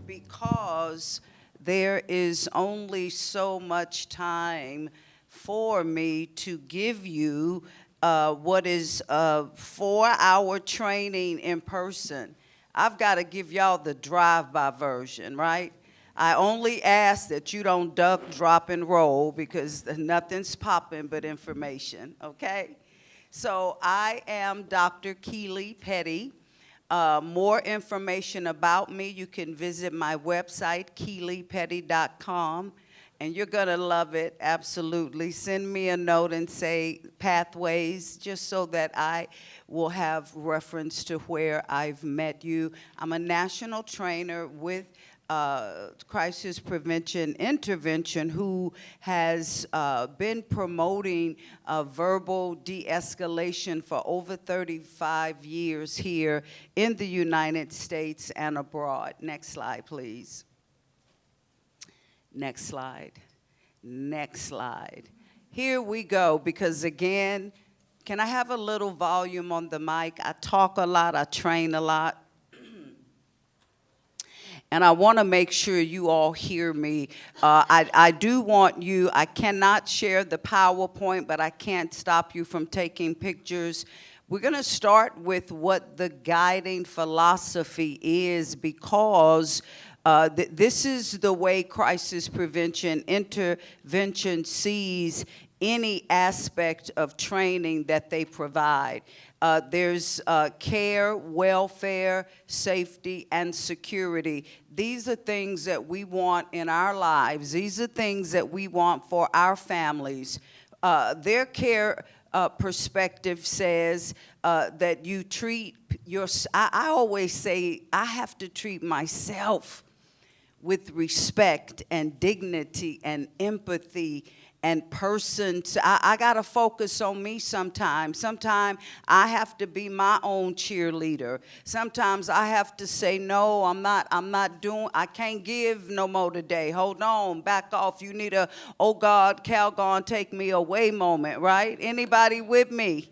because there is only so much time for me to give you what is a 4-hour training in person. I've got to give y'all the drive-by version, right? I only ask that you don't duck, drop, and roll because nothing's popping but information, okay? So I am Dr. Keely Petty. More information about me, you can visit my website, keelypetty.com, and you're going to love it, absolutely. Send me a note and say pathways, just so that I will have reference to where I've met you. I'm a national trainer with crisis prevention intervention who has been promoting verbal de-escalation for over 35 years here in the United States and abroad. Next slide, please. Next slide. Next slide. Here we go, because again, can I have a little volume on the mic? I talk a lot, I train a lot. And I want to make sure you all hear me. I do want you, I cannot share the PowerPoint, but I can't stop you from taking pictures. We're going to start with what the guiding philosophy is, because this is the way crisis prevention intervention sees any aspect of training that they provide. There's care, welfare, safety, and security. These are things that we want in our lives. These are things that we want for our families. Their care perspective says that you treat I always say I have to treat myself with respect and dignity and empathy and persons. I got to focus on me sometimes. Sometimes I have to be my own cheerleader. Sometimes I have to say, no, I can't give no more today. Hold on, back off. You need a, oh God, Calgon, take me away moment, right? Anybody with me?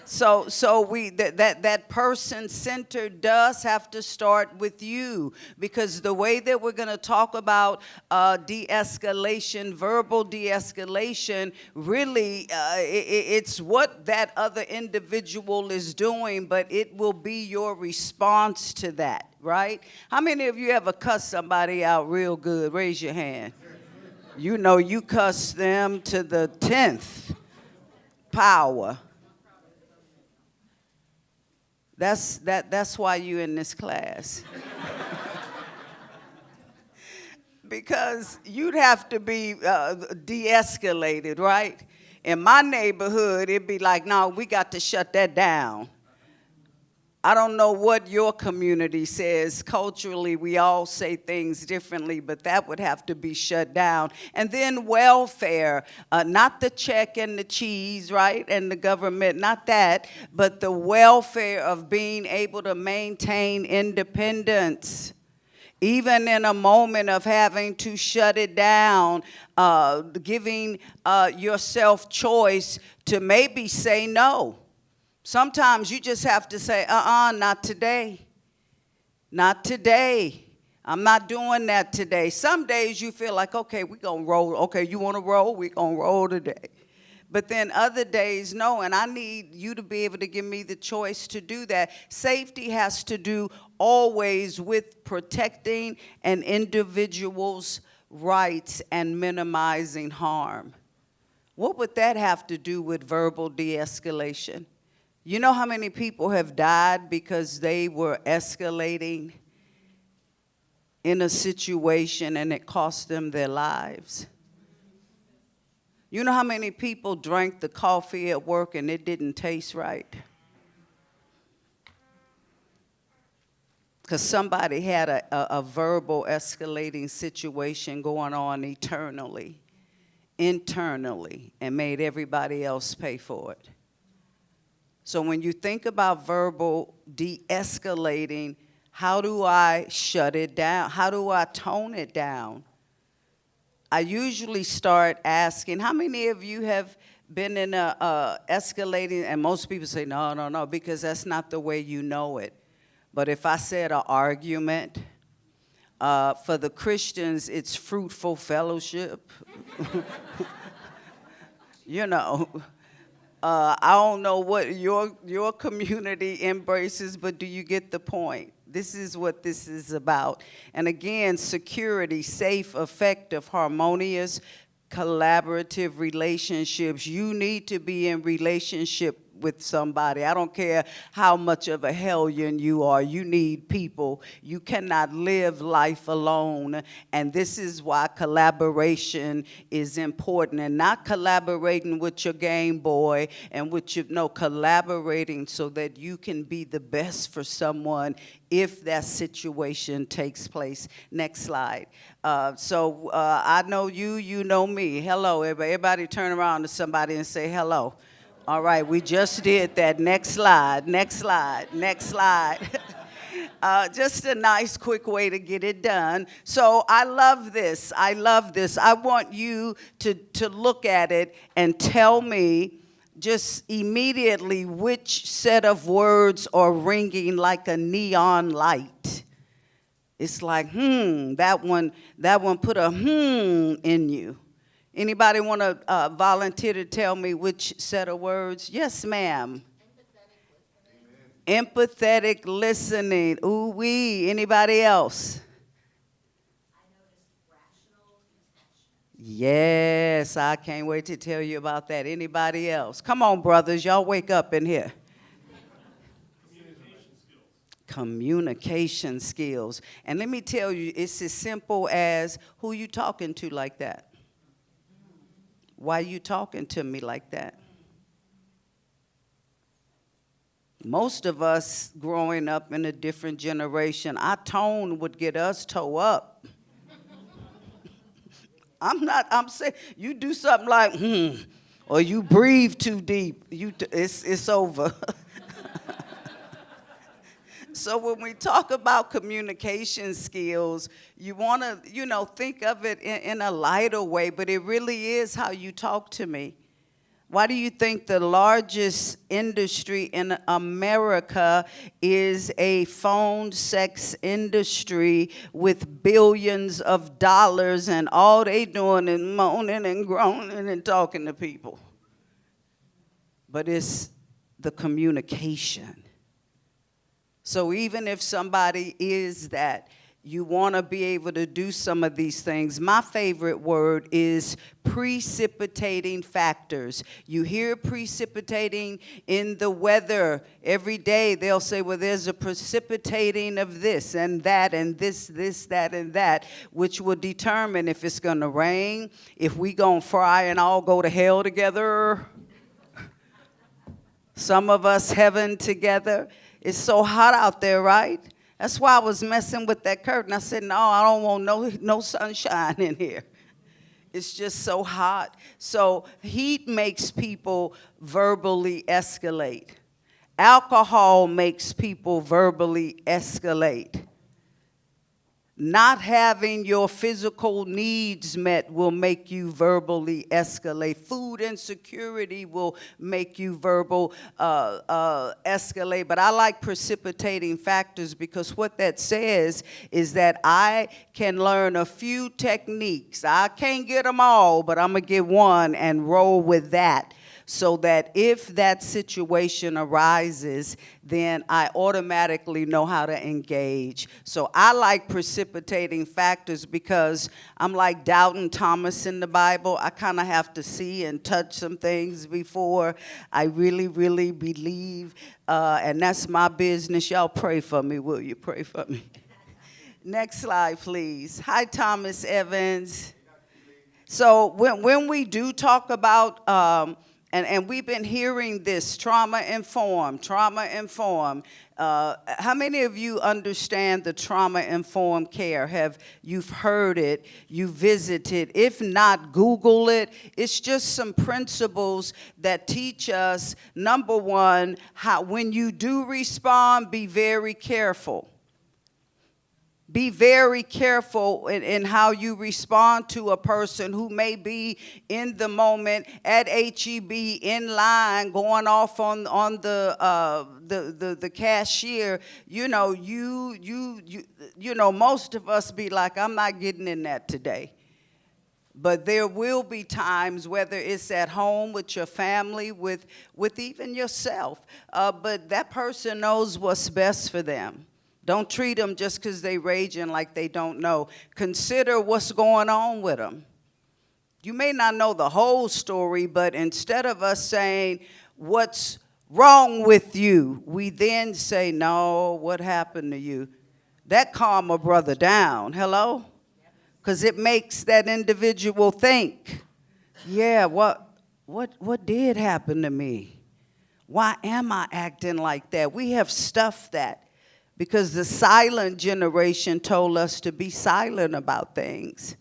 So that person-centered does have to start with you, because the way that we're going to talk about de-escalation, verbal de-escalation, really it's what that other individual is doing, but it will be your response to that, right? How many of you ever cuss somebody out real good? Raise your hand. You know you cuss them to the 10th power. That's why you're in this class. Because you'd have to be de-escalated, right? In my neighborhood, it'd be like, no, we got to shut that down. I don't know what your community says. Culturally, we all say things differently, but that would have to be shut down. And then welfare, not the check and the cheese, right, and the government, not that, but the welfare of being able to maintain independence. Even in a moment of having to shut it down, giving yourself choice to maybe say no. Sometimes you just have to say, not today. Not today. I'm not doing that today. Some days you feel like, okay, we're going to roll. Okay, you want to roll? We're going to roll today. But then other days, no, and I need you to be able to give me the choice to do that. Safety has to do always with protecting an individual's rights and minimizing harm. What would that have to do with verbal de-escalation? You know how many people have died because they were escalating in a situation and it cost them their lives? You know how many people drank the coffee at work and it didn't taste right? Because somebody had a verbal escalating situation going on internally, and made everybody else pay for it. So when you think about verbal de-escalating, how do I shut it down? How do I tone it down? I usually start asking, how many of you have been in a escalating, and most people say, no, because that's not the way you know it. But if I said an argument, For the Christians, it's fruitful fellowship. You know, I don't know what your community embraces, but do you get the point? This is what this is about. And again, security, safe, effective, harmonious, collaborative relationships. You need to be in relationship with somebody. I don't care how much of a hellion you are. You need people. You cannot live life alone. And this is why collaboration is important. And not collaborating with your Game Boy and with your, no, collaborating so that you can be the best for someone if that situation takes place. Next slide. I know you, you know me. Hello, everybody. Everybody turn around to somebody and say hello. All right, we just did that. Next slide, next slide, next slide. Just a nice, quick way to get it done. So I love this. I love this. I want you to look at it and tell me just immediately which set of words are ringing like a neon light. It's like, that one put a in you. Anybody want to volunteer to tell me which set of words? Yes, ma'am. Empathetic listening. Ooh wee. Anybody else? I noticed rational detachment. Yes, I can't wait to tell you about that. Anybody else? Come on, brothers. Y'all wake up in here. Communication skills. And let me tell you, it's as simple as who you talking to like that? Why you talking to me like that? Most of us growing up in a different generation, our tone would get us toe up. I'm saying, you do something like, or you breathe too deep, it's over. So when we talk about communication skills, you want to, think of it in a lighter way, but it really is how you talk to me. Why do you think the largest industry in America is a phone sex industry with billions of dollars, and all they doing is moaning and groaning and talking to people? But it's the communication. So even if somebody is that, you want to be able to do some of these things. My favorite word is precipitating factors. You hear precipitating in the weather every day. They'll say, well, there's a precipitating of this and that and this, that, and that, which will determine if it's going to rain, if we going to fry and all go to hell together. Some of us heaven together. It's so hot out there, right? That's why I was messing with that curtain. I said, no, I don't want no sunshine in here. It's just so hot. So heat makes people verbally escalate. Alcohol makes people verbally escalate. Not having your physical needs met will make you verbally escalate. Food insecurity will make you verbal escalate. But I like precipitating factors because what that says is that I can learn a few techniques. I can't get them all, but I'm going to get one and roll with that. So that if that situation arises, then I automatically know how to engage. So I like precipitating factors because I'm like Doubting Thomas in the Bible. I kind of have to see and touch some things before I really, really believe. And that's my business. Y'all pray for me, will you? Pray for me. Next slide, please. Hi, Thomas Evans. So when we do talk about and we've been hearing this, trauma-informed. How many of you understand the trauma-informed care? You've heard it, you visited? If not, Google it. It's just some principles that teach us, number one, how when you do respond, be very careful. Be very careful in how you respond to a person who may be in the moment at HEB in line going off on the cashier. You know, you know, most of us be like, I'm not getting in that today. But there will be times, whether it's at home with your family, with even yourself, but that person knows what's best for them. Don't treat them just because they raging like they don't know. Consider what's going on with them. You may not know the whole story, but instead of us saying, what's wrong with you, we then say, no, what happened to you? That calm a brother down. Hello? Because it makes that individual think, yeah, what did happen to me? Why am I acting like that? We have stuffed that because the silent generation told us to be silent about things.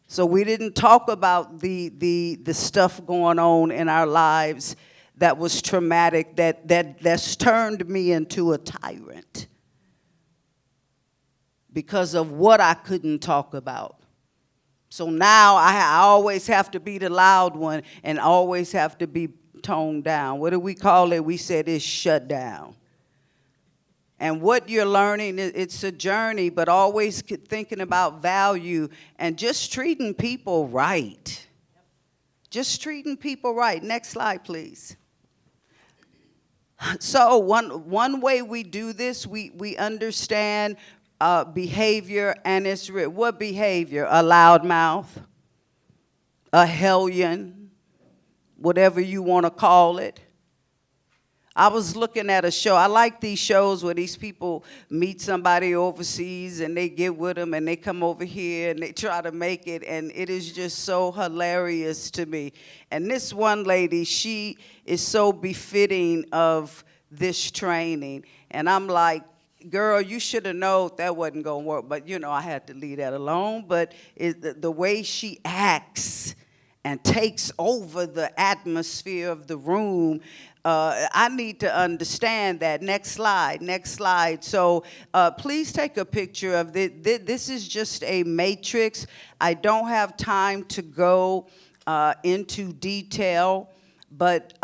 So we didn't talk about the stuff going on in our lives that was traumatic, that's turned me into a tyrant because of what I couldn't talk about. So now I always have to be the loud one and always have to be toned down. What do we call it? We said it's shut down. And what you're learning, it's a journey, but always thinking about value and just treating people right. Just treating people right. Next slide, please. So one way we do this, we understand behavior, and it's what behavior? A loudmouth, a hellion, whatever you want to call it. I was looking at a show. I like these shows where these people meet somebody overseas and they get with them and they come over here and they try to make it, and it is just so hilarious to me. And this one lady, she is so befitting of this training. And I'm like, girl, you should have known that wasn't going to work. But, you know, I had to leave that alone. But the way she acts and takes over the atmosphere of the room, I need to understand that. Next slide, next slide. So please take a picture of this. This is just a matrix. I don't have time to go into detail. But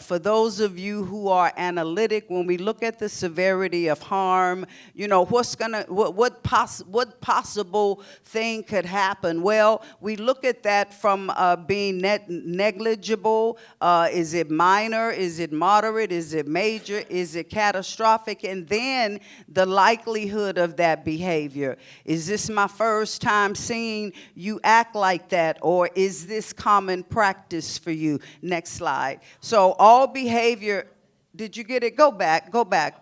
for those of you who are analytic, when we look at the severity of harm, you know, what possible thing could happen? Well, we look at that from being negligible. Is it minor? Is it moderate? Is it major? Is it catastrophic? And then the likelihood of that behavior. Is this my first time seeing you act like that? Or is this common practice for you? Next slide. So all behavior, did you get it? Go back, go back.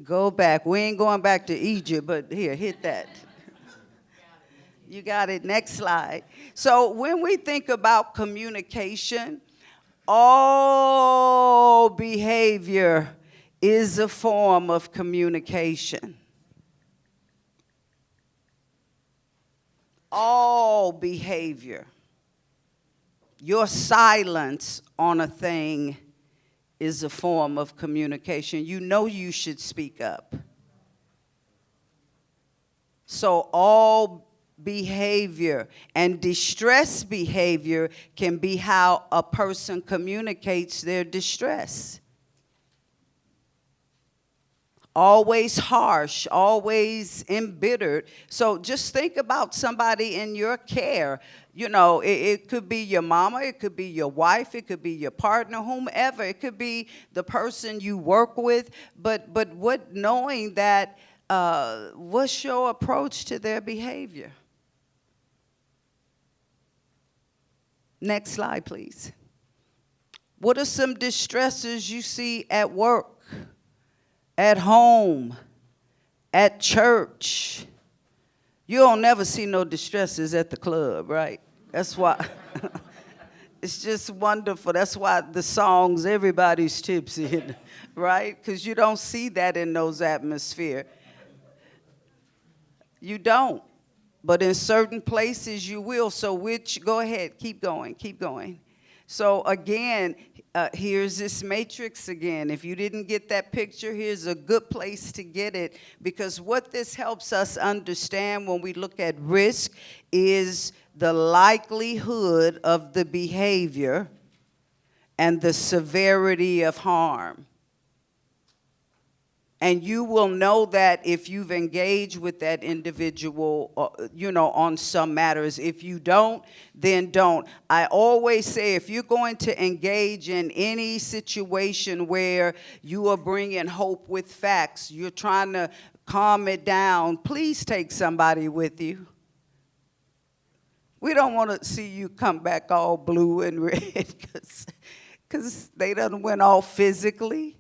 Go back. We ain't going back to Egypt, but here, hit that. You got it. Next slide. So when we think about communication, all behavior is a form of communication. All behavior. Your silence on a thing is a form of communication. You know you should speak up. So all behavior and distress behavior can be how a person communicates their distress. Always harsh, always embittered. So just think about somebody in your care. You know, it could be your mama, it could be your wife, it could be your partner, whomever. It could be the person you work with. But what knowing that, what's your approach to their behavior? Next slide, please. What are some distresses you see at work? At home, at church? You don't never see no distresses at the club, right? That's why it's just wonderful. That's why the songs, everybody's tipsy, right? Because you don't see that in those atmospheres. You don't. But in certain places you will. So go ahead, keep going, keep going. So again, here's this matrix again. If you didn't get that picture, here's a good place to get it, because what this helps us understand when we look at risk is the likelihood of the behavior and the severity of harm. And you will know that if you've engaged with that individual, on some matters. If you don't, then don't. I always say, if you're going to engage in any situation where you are bringing hope with facts, you're trying to calm it down, please take somebody with you. We don't want to see you come back all blue and red because they done went off physically.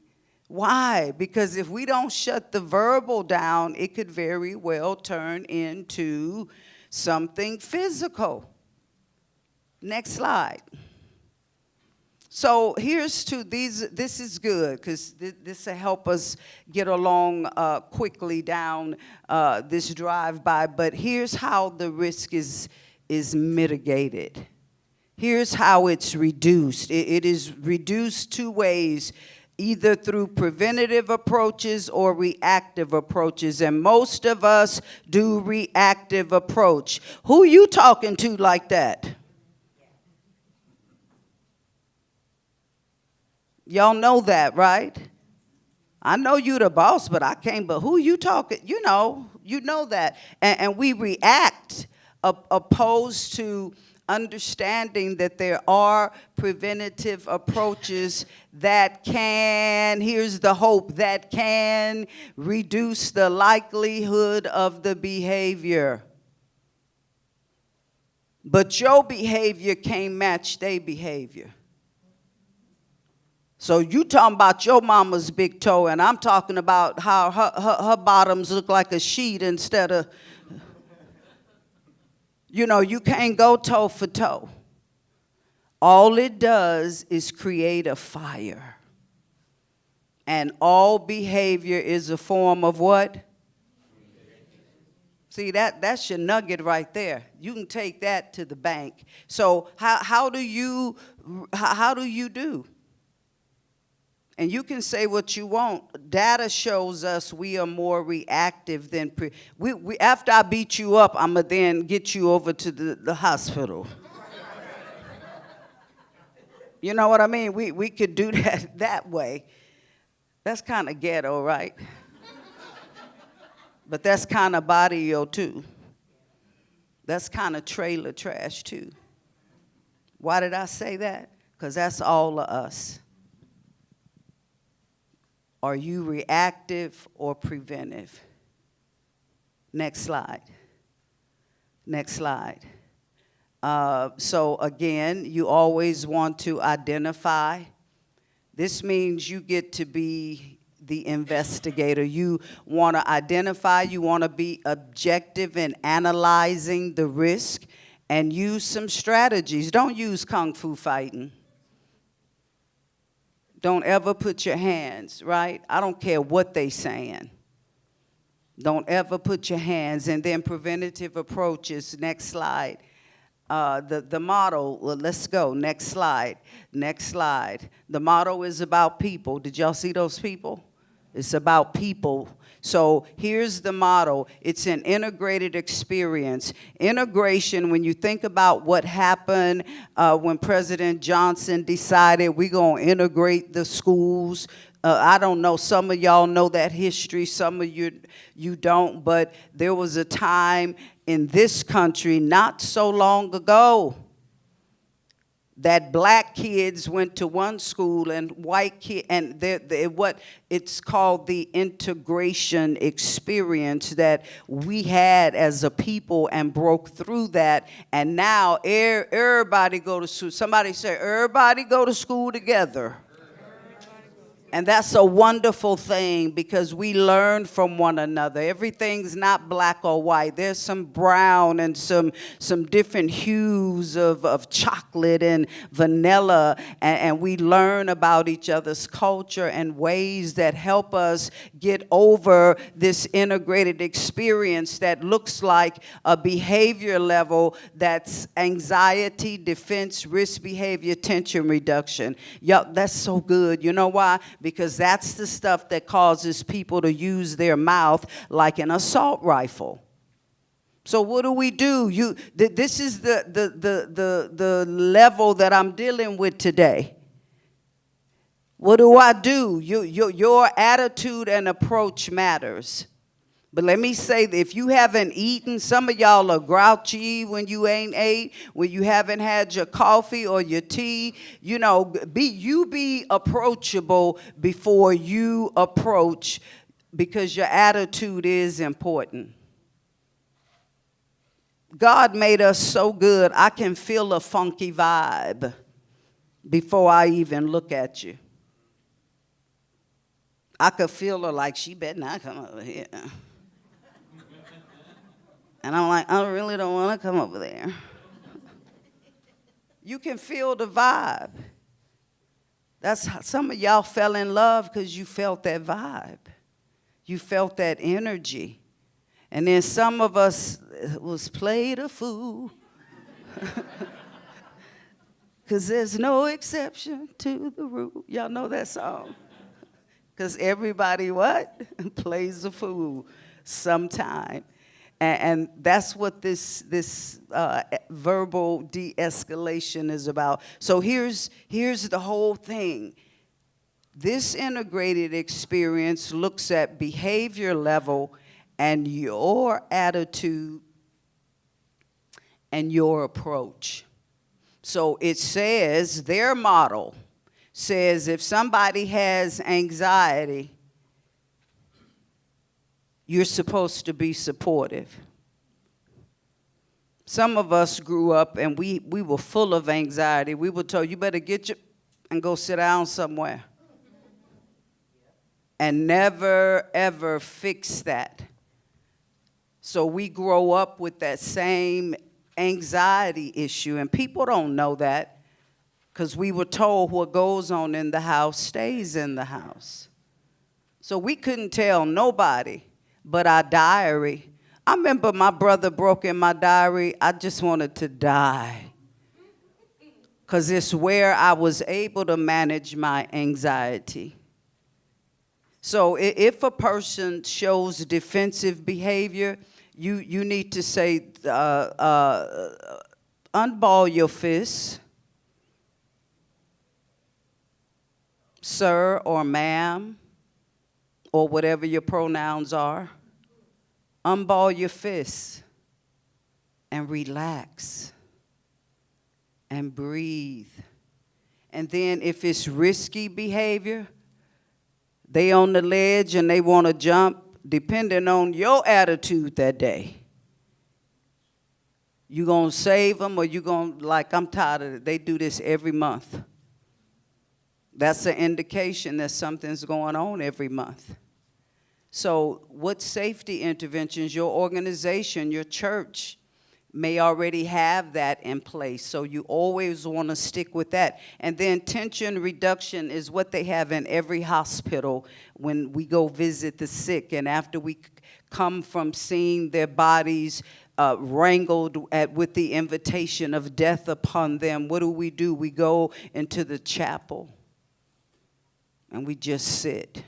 Why? Because if we don't shut the verbal down, it could very well turn into something physical. Next slide. So here's to these. This is good because this will help us get along quickly down this drive-by. But here's how the risk is mitigated. Here's how it's reduced. It is reduced two ways, either through preventative approaches or reactive approaches. And most of us do reactive approach. Who you talking to like that? Y'all know that, right? I know you the boss, but I can't, but who you talking? You know that. And we react opposed to understanding that there are preventative approaches that can, here's the hope, that can reduce the likelihood of the behavior. But your behavior can't match their behavior. So you talking about your mama's big toe, and I'm talking about how her bottoms look like a sheet instead of, you can't go toe for toe. All it does is create a fire. And all behavior is a form of what? See, that's your nugget right there. You can take that to the bank. So how do you do? And you can say what you want. Data shows us we are more reactive than we after I beat you up, I'm going to then get you over to the hospital. You know what I mean? We could do that way. That's kind of ghetto, right? But that's kind of barrio too. That's kind of trailer trash too. Why did I say that? Because that's all of us. Are you reactive or preventive? Next slide. Next slide. So again, you always want to identify. This means you get to be the investigator. You want to identify, you want to be objective in analyzing the risk and use some strategies. Don't use kung fu fighting. Don't ever put your hands, right? I don't care what they saying. Don't ever put your hands. And then preventative approaches. Next slide. The motto, well, let's go. Next slide. Next slide. The motto is about people. Did y'all see those people? It's about people. So here's the motto. It's an integrated experience. Integration, when you think about what happened when President Johnson decided we're going to integrate the schools. I don't know, some of y'all know that history, some of you don't, but there was a time in this country not so long ago that black kids went to one school and white kids, and what it's called the integration experience that we had as a people and broke through that, and now everybody go to school. Somebody say, everybody go to school together. And that's a wonderful thing because we learn from one another. Everything's not black or white. There's some brown and some different hues of chocolate and vanilla. And we learn about each other's culture and ways that help us get over this integrated experience that looks like a behavior level that's anxiety, defense, risk behavior, tension reduction. Yup, that's so good. You know why? Because that's the stuff that causes people to use their mouth like an assault rifle. So what do? This is the level that I'm dealing with today. What do? Your attitude and approach matters. But let me say that if you haven't eaten, some of y'all are grouchy when you ain't ate, when you haven't had your coffee or your tea. You know, be approachable before you approach, because your attitude is important. God made us so good, I can feel a funky vibe before I even look at you. I could feel her like, she better not come over here. And I'm like, I really don't want to come over there. You can feel the vibe. That's how some of y'all fell in love, because you felt that vibe. You felt that energy. And then some of us was played a fool. Because there's no exception to the rule. Y'all know that song? Because everybody what? Plays a fool sometime. And that's what this verbal de-escalation is about. So here's the whole thing. This integrated experience looks at behavior level and your attitude and your approach. So it says, their model says, if somebody has anxiety, you're supposed to be supportive. Some of us grew up and we were full of anxiety. We were told, you better get your and go sit down somewhere. And never, ever fix that. So we grow up with that same anxiety issue. And people don't know that, because we were told what goes on in the house stays in the house. So we couldn't tell nobody but our diary. I remember my brother broke in my diary. I just wanted to die, because it's where I was able to manage my anxiety. So if a person shows defensive behavior, you need to say, unball your fists, sir or ma'am, or whatever your pronouns are. Unball your fists and relax and breathe. And then if it's risky behavior, they on the ledge and they want to jump, depending on your attitude that day. You going to save them, or you going to, like, I'm tired of it. They do this every month. That's an indication that something's going on every month. So what safety interventions, your organization, your church may already have that in place. So you always want to stick with that. And then tension reduction is what they have in every hospital when we go visit the sick. And after we come from seeing their bodies wrangled with the invitation of death upon them, what do? We go into the chapel and we just sit.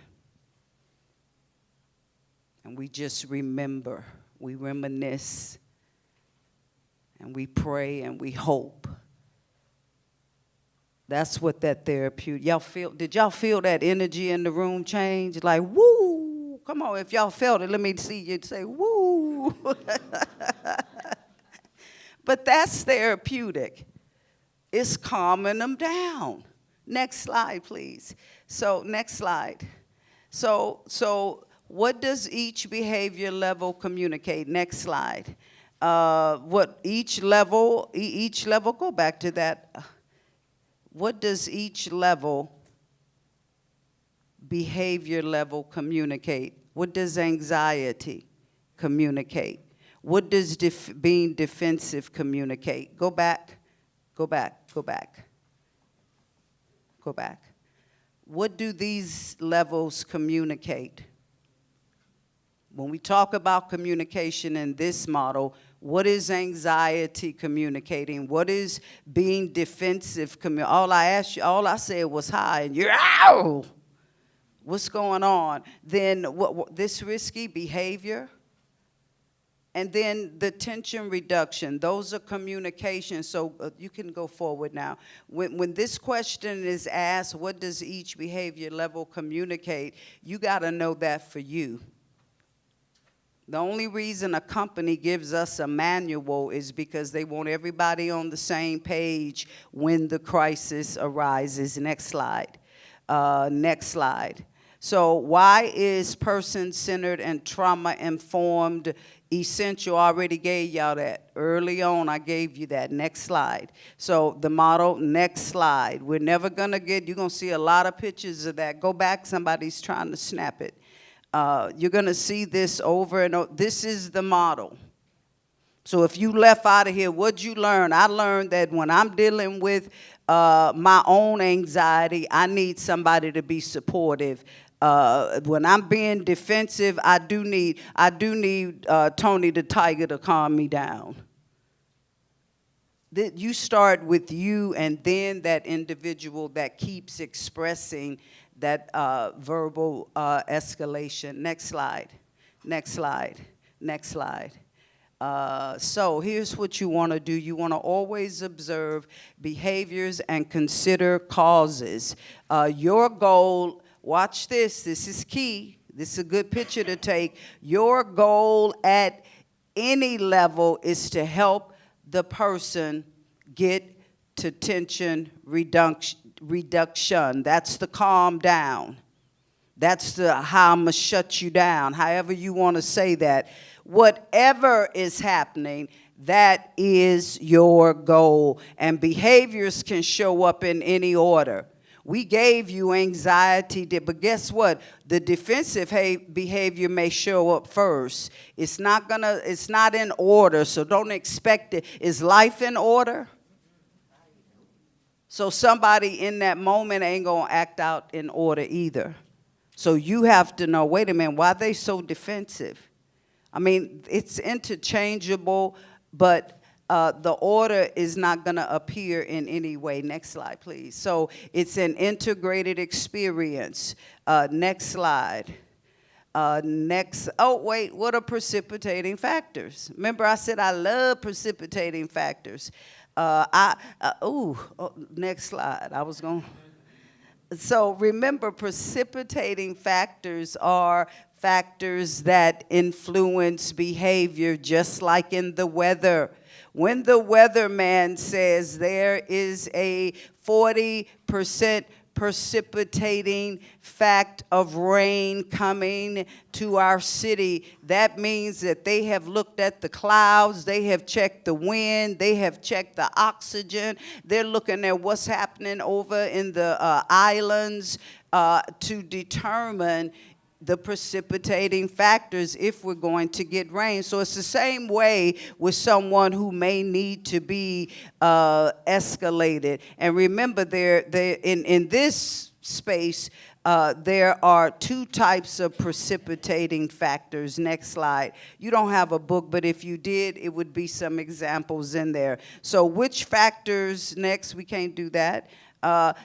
And we just remember, we reminisce, and we pray and we hope. That's what that therapeutic, did y'all feel that energy in the room change? Like, woo, come on, if y'all felt it, let me see you say, woo. But that's therapeutic. It's calming them down. Next slide, please. So, next slide. So what does each behavior level communicate? Next slide. What each level, go back to that. What does each level behavior level communicate? What does anxiety communicate? What does being defensive communicate? Go back, go back, go back, go back. What do these levels communicate? When we talk about communication in this model, what is anxiety communicating? What is being defensive? All I asked you, all I said was hi, and you're ow. What's going on? Then what this risky behavior, and then the tension reduction. Those are communications. So you can go forward now. When this question is asked, what does each behavior level communicate? You got to know that for you. The only reason a company gives us a manual is because they want everybody on the same page when the crisis arises. Next slide. Next slide. So why is person-centered and trauma-informed essential? I already gave y'all that. Early on, I gave you that. Next slide. So the model, next slide. We're never going to get, you're going to see a lot of pictures of that. Go back, somebody's trying to snap it. You're going to see this over and over. This is the model. So if you left out of here, what'd you learn? I learned that when I'm dealing with my own anxiety, I need somebody to be supportive. When I'm being defensive, I do need Tony the Tiger to calm me down. You start with you and then that individual that keeps expressing that verbal escalation. Next slide. Next slide. Next slide. So here's what you want to do. You want to always observe behaviors and consider causes. Your goal, watch this. This is key. This is a good picture to take. Your goal at any level is to help the person get to tension reduction. That's the calm down. That's the how I'm going to shut you down, however you want to say that. Whatever is happening, that is your goal. And behaviors can show up in any order. We gave you anxiety, but guess what? The defensive behavior may show up first. It's not in order, so don't expect it. Is life in order? So somebody in that moment ain't going to act out in order either. So you have to know, wait a minute, why are they so defensive? I mean, it's interchangeable, but the order is not going to appear in any way. Next slide, please. So it's an integrated experience. Next slide. Oh, wait, what are precipitating factors? Remember I said I love precipitating factors. Next slide. I was going. So remember, precipitating factors are factors that influence behavior, just like in the weather. When the weatherman says there is a 40% precipitating fact of rain coming to our city, that means that they have looked at the clouds, they have checked the wind, they have checked the oxygen, they're looking at what's happening over in the islands to determine the precipitating factors if we're going to get rain. So it's the same way with someone who may need to be escalated. And remember, in this space, there are two types of precipitating factors. Next slide. You don't have a book, but if you did, it would be some examples in there. So which factors, next, we can't do that.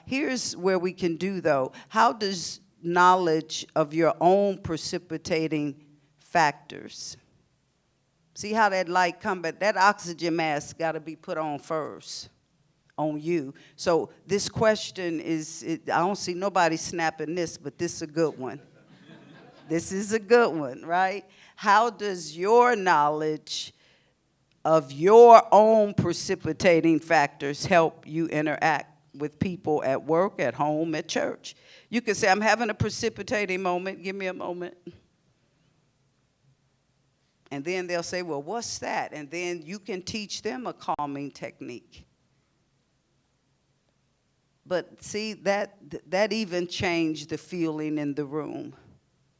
Here's where we can do, though. How does knowledge of your own precipitating factors. See how that light come, but that oxygen mask got to be put on first, on you. So this question I don't see nobody snapping this, but this is a good one. This is a good one, right? How does your knowledge of your own precipitating factors help you interact with people at work, at home, at church? You can say, I'm having a precipitating moment. Give me a moment. And then they'll say, well, what's that? And then you can teach them a calming technique. But see, that even changed the feeling in the room.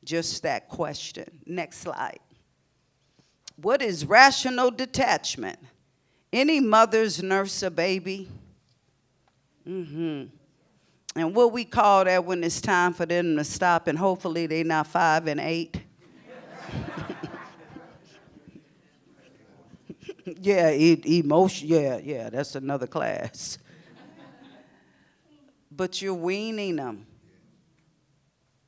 Just that question. Next slide. What is rational detachment? Any mothers nurse a baby? And what we call that when it's time for them to stop, and hopefully they're not 5 and 8. Yeah, emotion. Yeah, that's another class. But you're weaning them.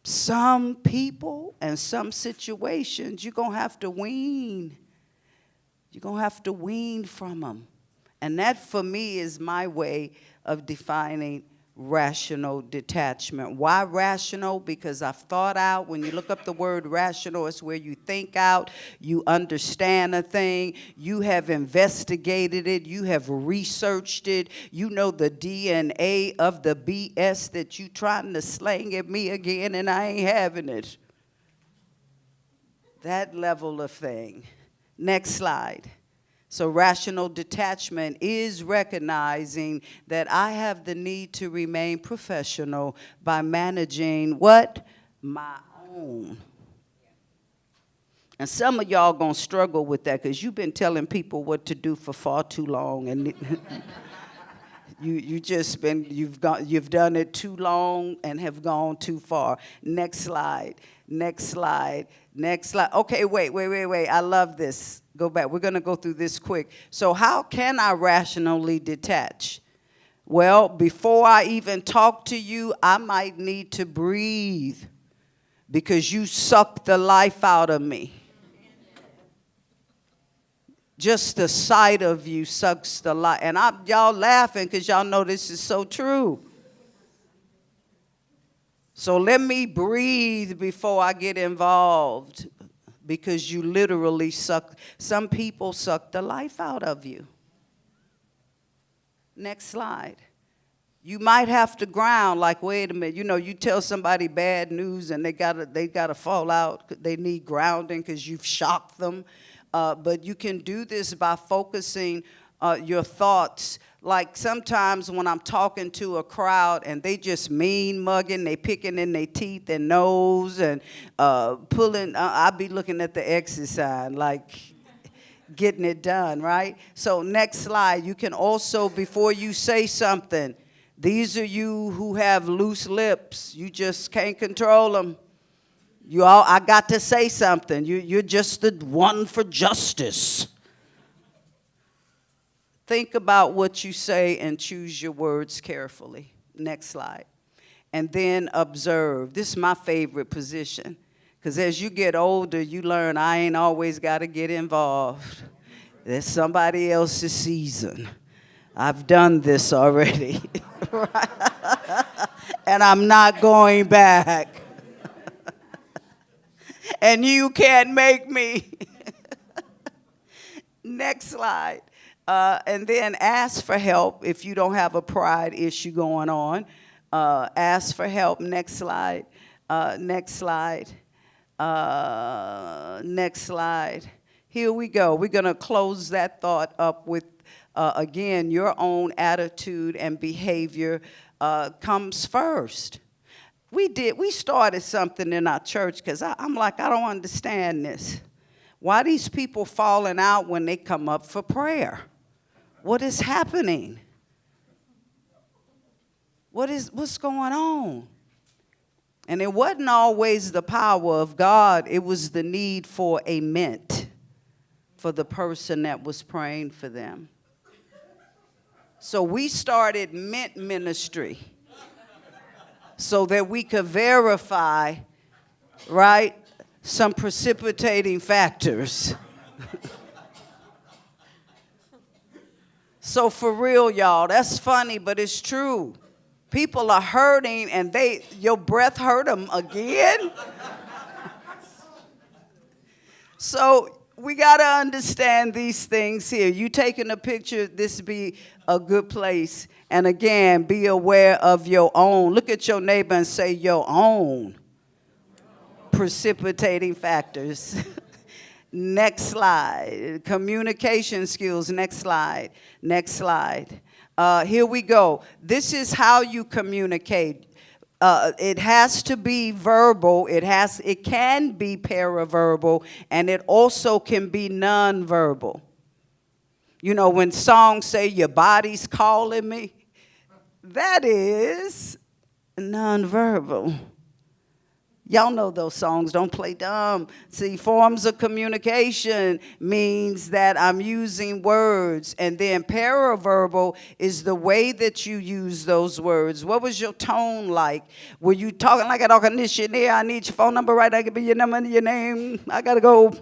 Some people and some situations, you're going to have to wean. You're going to have to wean from them. And that, for me, is my way of defining rational detachment. Why rational? Because I've thought out. When you look up the word rational, it's where you think out, you understand a thing, you have investigated it, you have researched it, you know the DNA of the BS that you trying to slang at me again, and I ain't having it. That level of thing. Next slide. So rational detachment is recognizing that I have the need to remain professional by managing what? My own. And some of y'all gonna struggle with that because you've been telling people what to do for far too long, and you've done it too long and have gone too far. Next slide. Next slide. Next slide. Okay, wait. I love this. Go back. We're going to go through this quick. So how can I rationally detach? Well, before I even talk to you, I might need to breathe because you suck the life out of me. Just the sight of you sucks the life. And y'all laughing because y'all know this is so true. So let me breathe before I get involved, because you literally some people suck the life out of you. Next slide. You might have to ground, like, wait a minute, you tell somebody bad news and they gotta fall out, they need grounding because you've shocked them. But you can do this by focusing your thoughts. Like sometimes when I'm talking to a crowd and they just mean mugging, they picking in their teeth and nose and pulling, I'll be looking at the exit sign, like getting it done, right? So next slide, you can also, before you say something, these are you who have loose lips, you just can't control them. I got to say something. You're just the one for justice. Think about what you say and choose your words carefully. Next slide. And then observe. This is my favorite position, because as you get older, you learn I ain't always got to get involved. There's somebody else's season. I've done this already. And I'm not going back. And you can't make me. Next slide. And then ask for help if you don't have a pride issue going on. Ask for help. Next slide. Next slide. Next slide. Here we go. We're going to close that thought up with, again, your own attitude and behavior comes first. We started something in our church because I'm like, I don't understand this. Why these people falling out when they come up for prayer? What is happening? What's going on? And it wasn't always the power of God. It was the need for a mint for the person that was praying for them. So we started mint ministry so that we could verify, right, some precipitating factors. So for real, y'all, that's funny, but it's true. People are hurting, and your breath hurt them again. So we got to understand these things here. You taking a picture, this be a good place. And again, be aware of your own. Look at your neighbor and say your own precipitating factors. Next slide. Communication skills. Next slide. Next slide. Here we go. This is how you communicate. It has to be verbal. It can be paraverbal, and it also can be nonverbal. You know, when songs say your body's calling me, that is nonverbal. Y'all know those songs, don't play dumb. See, forms of communication means that I'm using words, and then paraverbal is the way that you use those words. What was your tone like? Were you talking like a doctor? I need your phone number right, I can be your number and your name, I gotta go.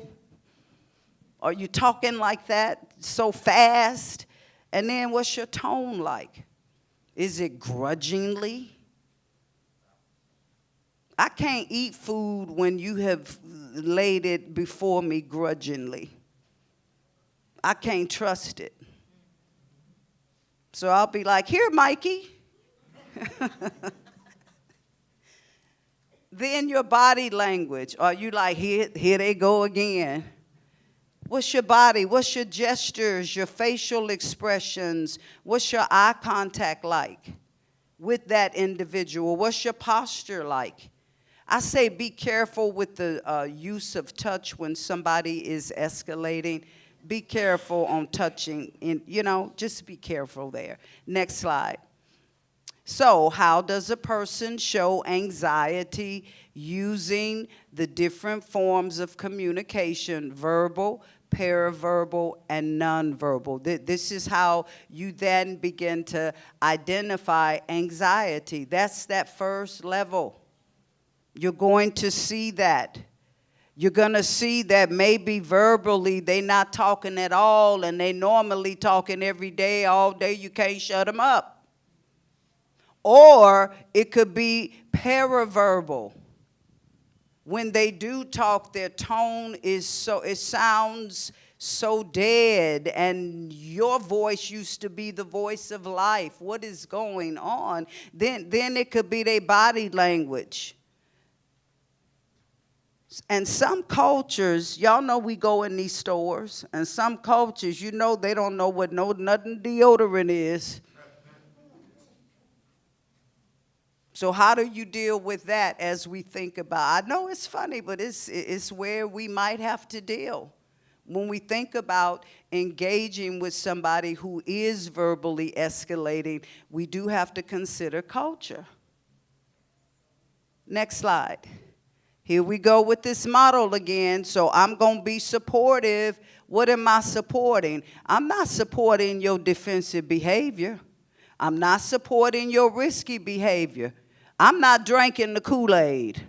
Are you talking like that so fast? And then what's your tone like? Is it grudgingly? I can't eat food when you have laid it before me grudgingly. I can't trust it. So I'll be like, here, Mikey. Then your body language. Are you like, here they go again? What's your body? What's your gestures, your facial expressions? What's your eye contact like with that individual? What's your posture like? I say be careful with the use of touch when somebody is escalating. Be careful on touching, just be careful there. Next slide. So how does a person show anxiety using the different forms of communication, verbal, paraverbal, and nonverbal? This is how you then begin to identify anxiety. That's that first level. You're going to see that. You're going to see that maybe verbally they're not talking at all, and they normally talking every day, all day. You can't shut them up. Or it could be paraverbal. When they do talk, their tone it sounds so dead, and your voice used to be the voice of life. What is going on? Then it could be their body language. And some cultures, y'all know we go in these stores, and some cultures, they don't know what nothing deodorant is. So how do you deal with that as we think about? I know it's funny, but it's where we might have to deal. When we think about engaging with somebody who is verbally escalating, we do have to consider culture. Next slide. Here we go with this model again. So I'm going to be supportive. What am I supporting? I'm not supporting your defensive behavior. I'm not supporting your risky behavior. I'm not drinking the Kool-Aid.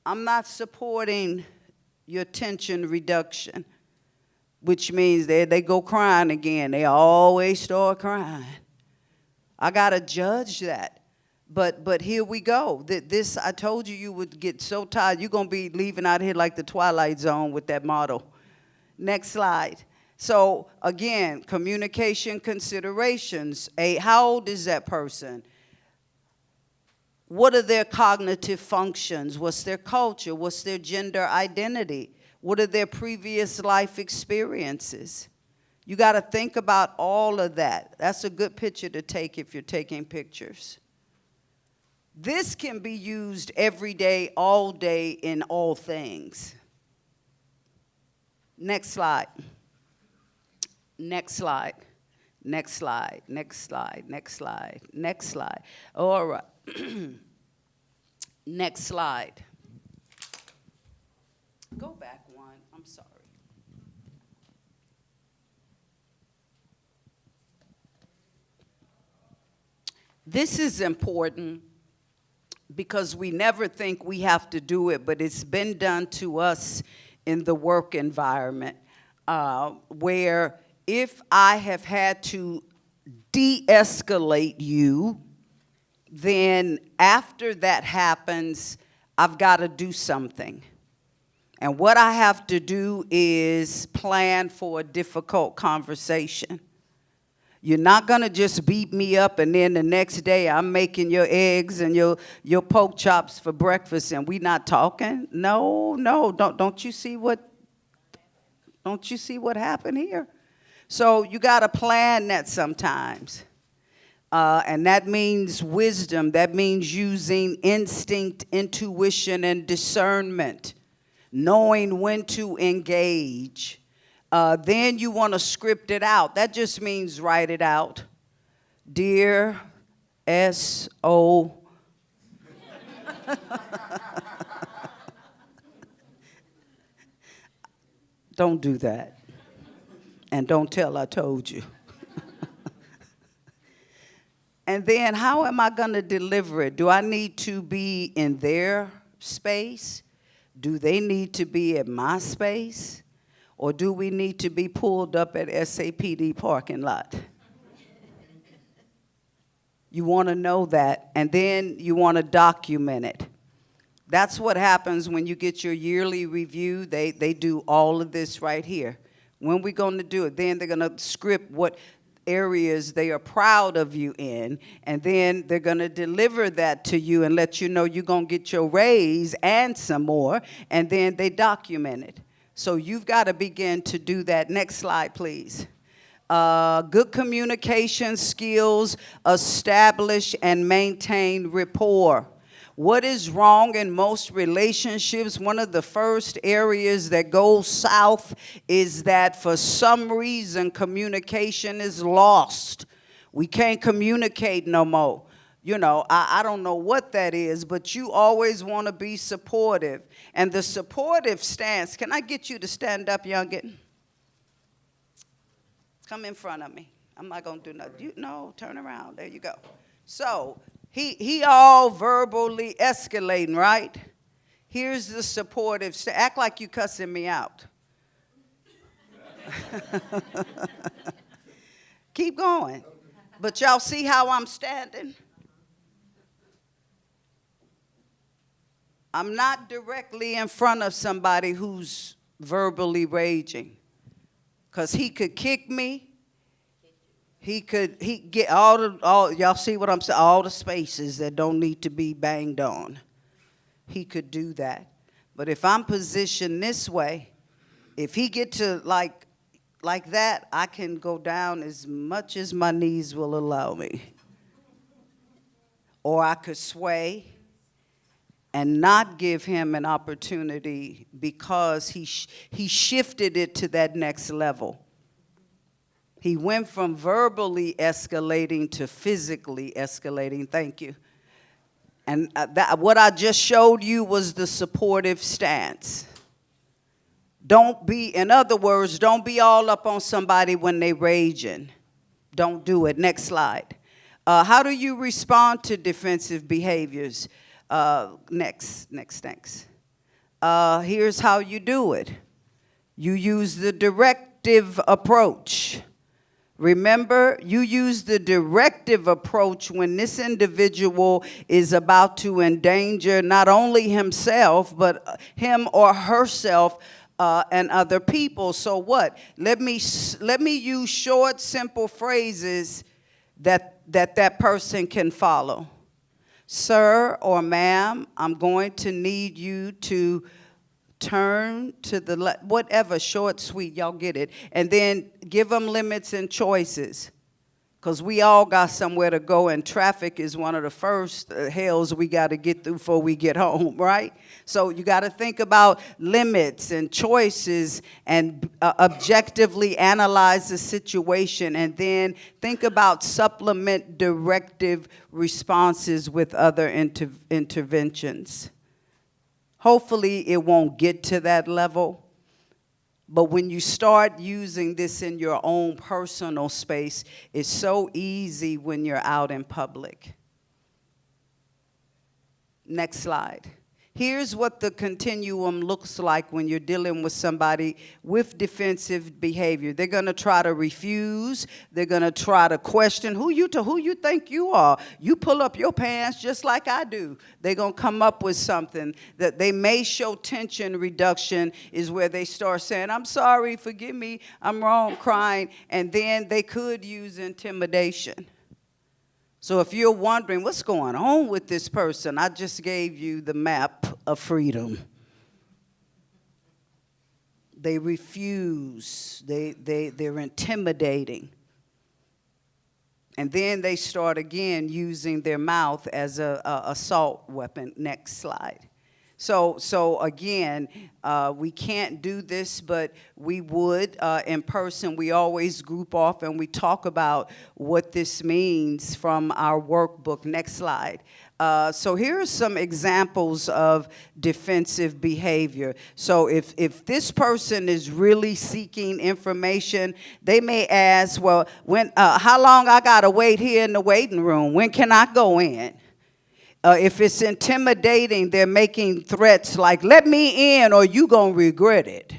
I'm not supporting your tension reduction, which means they go crying again. They always start crying. I got to judge that. But here we go. This, I told you would get so tired. You're going to be leaving out here like the Twilight Zone with that model. Next slide. So, again, communication considerations. How old is that person? What are their cognitive functions? What's their culture? What's their gender identity? What are their previous life experiences? You got to think about all of that. That's a good picture to take if you're taking pictures. This can be used every day, all day, in all things. Next slide. Next slide. Next slide. Next slide. Next slide. Next slide. All right. Next slide. Go back one. I'm sorry. This is important because we never think we have to do it, but it's been done to us in the work environment, where if I have had to de-escalate you, then after that happens, I've got to do something. And what I have to do is plan for a difficult conversation. You're not going to just beat me up and then the next day I'm making your eggs and your pork chops for breakfast and we not talking. No, don't you see what happened here? So you got to plan that sometimes. And that means wisdom. That means using instinct, intuition, and discernment, knowing when to engage. Then you want to script it out. That just means write it out. Dear S.O. Don't do that. And don't tell I told you. And then how am I going to deliver it? Do I need to be in their space? Do they need to be at my space? Or do we need to be pulled up at SAPD parking lot? You want to know that, and then you want to document it. That's what happens when you get your yearly review. They do all of this right here. When we going to do it? Then they're going to script what areas they are proud of you in, and then they're going to deliver that to you and let you know you're going to get your raise and some more, and then they document it. So you've got to begin to do that. Next slide, please. Good communication skills, establish and maintain rapport. What is wrong in most relationships? One of the first areas that goes south is that for some reason communication is lost. We can't communicate no more. You know, I don't know what that is, but you always want to be supportive. And the supportive stance, can I get you to stand up, youngin? Come in front of me. I'm not going to do nothing. No, turn around. There you go. So he all verbally escalating, right? Here's the supportive. Act like you cussing me out. Keep going. But y'all see how I'm standing? I'm not directly in front of somebody who's verbally raging. Because he could kick me. He get all y'all see what I'm saying? All the spaces that don't need to be banged on. He could do that. But if I'm positioned this way, if he get to like that, I can go down as much as my knees will allow me. Or I could sway and not give him an opportunity because he shifted it to that next level. He went from verbally escalating to physically escalating. Thank you. And what I just showed you was the supportive stance. In other words, don't be all up on somebody when they raging. Don't do it. Next slide. How do you respond to defensive behaviors? Next. Here's how you do it. You use the directive approach. Remember, you use the directive approach when this individual is about to endanger not only himself, but him or herself and other people. So what? Let me use short, simple phrases that person can follow. Sir or ma'am, I'm going to need you to turn to the left, whatever, short, sweet, y'all get it. And then give them limits and choices. Because we all got somewhere to go, and traffic is one of the first hells we got to get through before we get home, right? So you got to think about limits and choices and objectively analyze the situation, and then think about supplement directive responses with other interventions. Hopefully it won't get to that level. But when you start using this in your own personal space, it's so easy when you're out in public. Next slide. Here's what the continuum looks like when you're dealing with somebody with defensive behavior. They're going to try to refuse. They're going to try to question who you think you are. You pull up your pants just like I do. They're going to come up with something that they may show tension reduction is where they start saying, I'm sorry, forgive me, I'm wrong, crying. And then they could use intimidation. So if you're wondering what's going on with this person, I just gave you the map of freedom. They refuse. They're intimidating. And then they start again using their mouth as a assault weapon. Next slide. So again, we can't do this, but we would in person. We always group off and we talk about what this means from our workbook. Next slide. So here are some examples of defensive behavior. So if this person is really seeking information, they may ask, well, how long I gotta wait here in the waiting room? When can I go in? If it's intimidating, they're making threats like, let me in or you gonna regret it.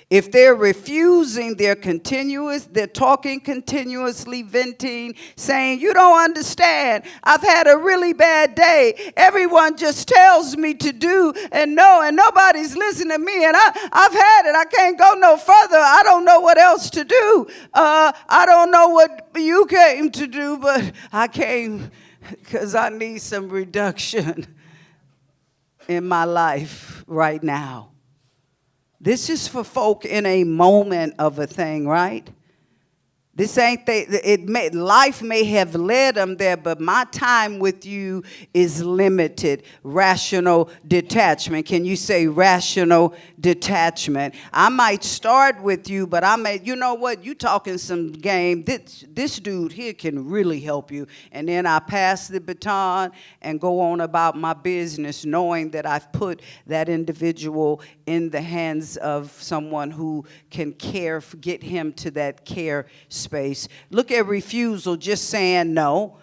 If they're refusing, they're talking continuously, venting, saying, you don't understand. I've had a really bad day. Everyone just tells me to do and no, and nobody's listening to me. And I've had it. I can't go no further. I don't know what else to do. I don't know what you came to do, but I came because I need some reduction in my life right now. This is for folk in a moment of a thing, right? This ain't life may have led them there, but my time with you is limited. Rational detachment. Can you say rational detachment? I might start with you, but you know what? You talking some game. This dude here can really help you. And then I pass the baton and go on about my business, knowing that I've put that individual in the hands of someone who can get him to that care space. Look at refusal, just saying no.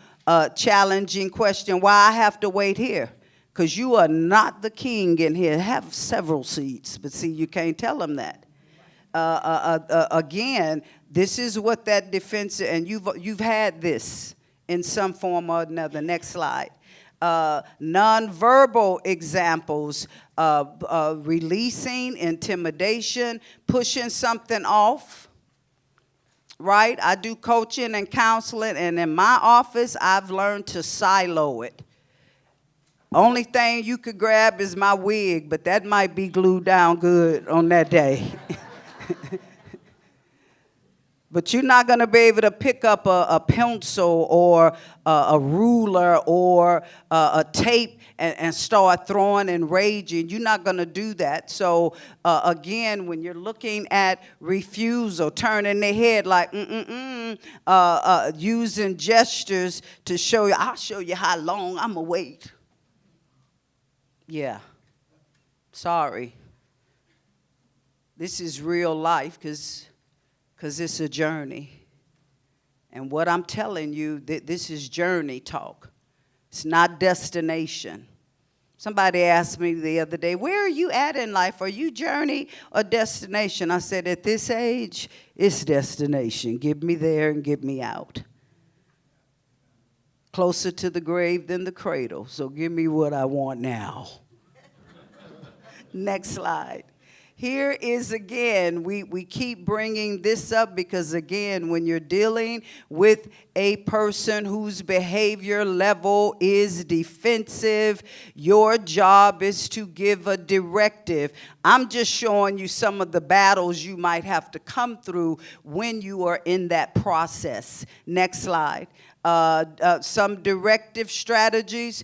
Challenging question, why I have to wait here? Because you are not the king in here. Have several seats, but see, you can't tell them that. Again, this is what that defense, and you've had this in some form or another. Next slide. Nonverbal examples, releasing, intimidation, pushing something off. Right? I do coaching and counseling, and in my office, I've learned to silo it. Only thing you could grab is my wig, but that might be glued down good on that day. But you're not going to be able to pick up a pencil or a ruler or a tape and start throwing and raging. You're not going to do that. So, again, when you're looking at refusal, turning their head like, using gestures to show you, I'll show you how long I'm going to wait. Yeah. Sorry. This is real life because it's a journey. And what I'm telling you, this is journey talk. It's not destination. Somebody asked me the other day, where are you at in life? Are you journey or destination? I said, at this age, it's destination. Get me there and get me out. Closer to the grave than the cradle. So give me what I want now. Next slide. Here is again, we keep bringing this up because again, when you're dealing with a person whose behavior level is defensive, your job is to give a directive. I'm just showing you some of the battles you might have to come through when you are in that process. Next slide. Some directive strategies,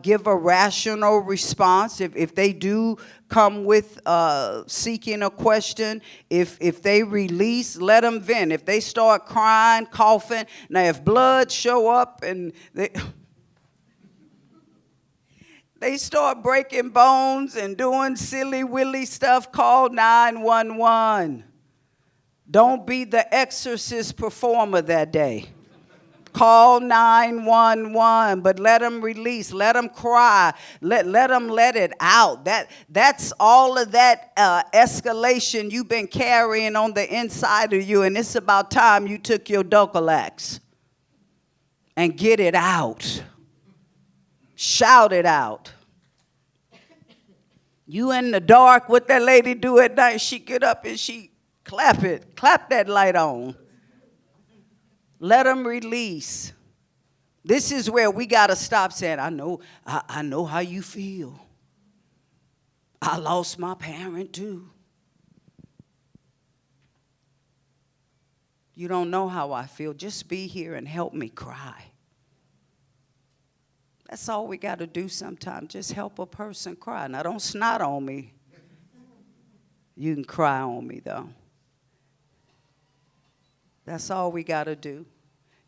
give a rational response. If they do come with seeking a question, if they release, let them vent. If they start crying, coughing, now if blood show up and they start breaking bones and doing silly willy stuff, call 911. Don't be the exorcist performer that day. Call 911, but let them release. Let them cry. Let them let it out. That's all of that escalation you've been carrying on the inside of you, and it's about time you took your de-escalate and get it out. Shout it out. You in the dark, what that lady do at night, she get up and she clap that light on. Let them release. This is where we got to stop saying, I know how you feel. I lost my parent too. You don't know how I feel. Just be here and help me cry. That's all we got to do sometimes. Just help a person cry. Now, don't snot on me. You can cry on me, though. That's all we got to do.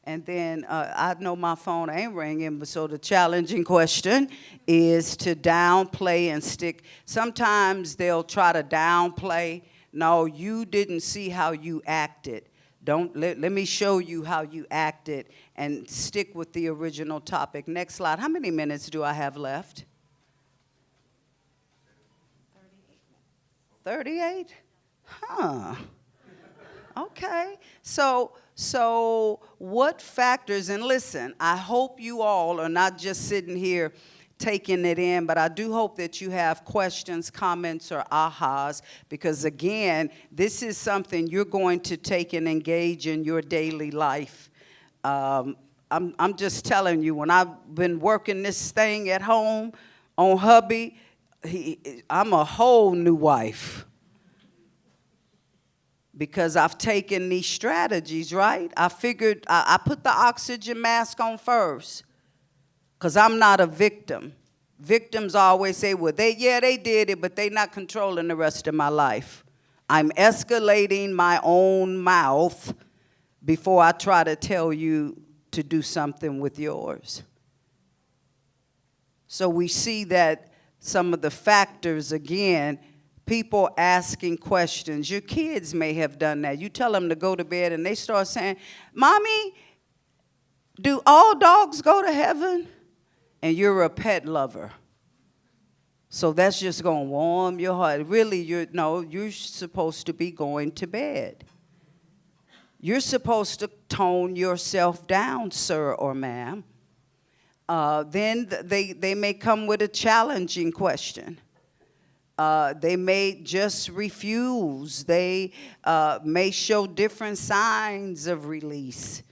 And then I know my phone ain't ringing, but so the challenging question is to downplay and stick. Sometimes they'll try to downplay. No, you didn't see how you acted. Let me show you how you acted and stick with the original topic. Next slide. How many minutes do I have left? 38? Huh. Okay. So what factors, and listen, I hope you all are not just sitting here taking it in, but I do hope that you have questions, comments, or ahas, because again, this is something you're going to take and engage in your daily life. I'm just telling you, when I've been working this thing at home on hubby, I'm a whole new wife. Because I've taken these strategies, right? I figured I put the oxygen mask on first. Because I'm not a victim. Victims always say, well, they did it, but they're not controlling the rest of my life. I'm escalating my own mouth before I try to tell you to do something with yours. So we see that some of the factors, again, people asking questions. Your kids may have done that. You tell them to go to bed and they start saying, Mommy, do all dogs go to heaven? And you're a pet lover. So that's just going to warm your heart. Really, you're supposed to be going to bed. You're supposed to tone yourself down, sir or ma'am. Then they may come with a challenging question. They may just refuse. They may show different signs of release.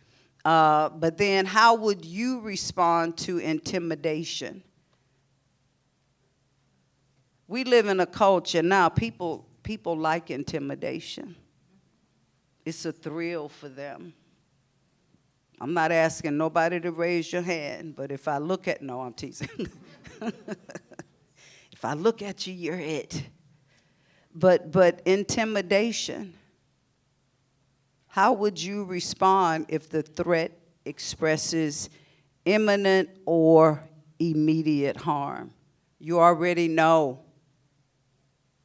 But then how would you respond to intimidation? We live in a culture now, people like intimidation. It's a thrill for them. I'm not asking nobody to raise your hand, but if I look at, no, I'm teasing. If I look at you, you're it. But intimidation, how would you respond if the threat expresses imminent or immediate harm? You already know.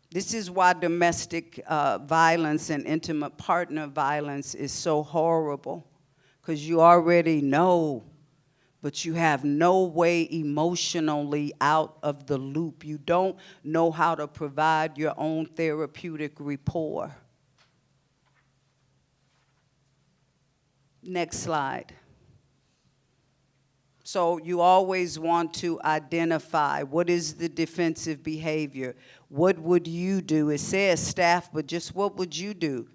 This is why domestic violence and intimate partner violence is so horrible, because you already know. But you have no way emotionally out of the loop. You don't know how to provide your own therapeutic rapport. Next slide. So you always want to identify what is the defensive behavior. What would you do? It says staff, but just what would you do?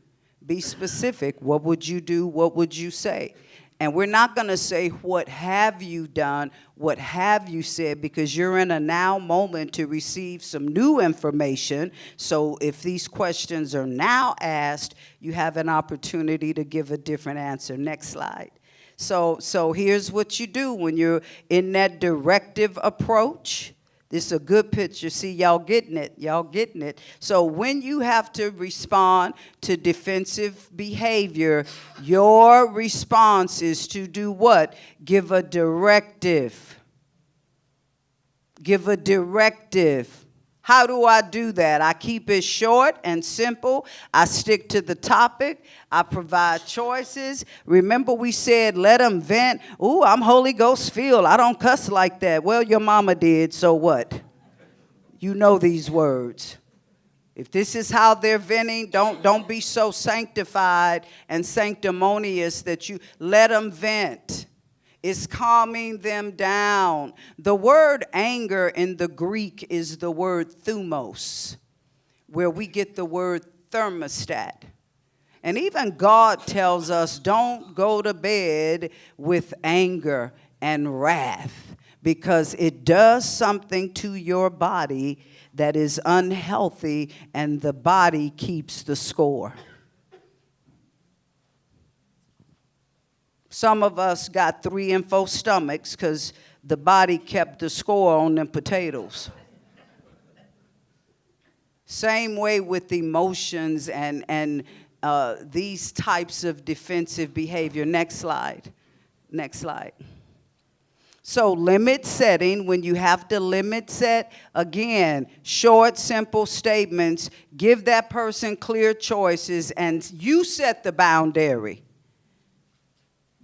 Be specific. What would you do? What would you say? And we're not going to say, what have you done? What have you said? Because you're in a now moment to receive some new information. So if these questions are now asked, you have an opportunity to give a different answer. Next slide. So here's what you do when you're in that directive approach. This is a good picture. See, y'all getting it. Y'all getting it. So when you have to respond to defensive behavior, your response is to do what? Give a directive. Give a directive. How do I do that? I keep it short and simple. I stick to the topic. I provide choices. Remember we said let them vent. Ooh, I'm Holy Ghost filled. I don't cuss like that. Well, your mama did, so what? You know these words. If this is how they're venting, don't be so sanctified and sanctimonious that you let them vent. It's calming them down. The word anger in the Greek is the word thumos, where we get the word thermostat. And even God tells us don't go to bed with anger and wrath, because it does something to your body that is unhealthy, and the body keeps the score. Some of us got 3 and 4 stomachs because the body kept the score on them potatoes. Same way with emotions and these types of defensive behavior. Next slide. Next slide. So limit setting, when you have to limit set, again, short, simple statements. Give that person clear choices, and you set the boundary.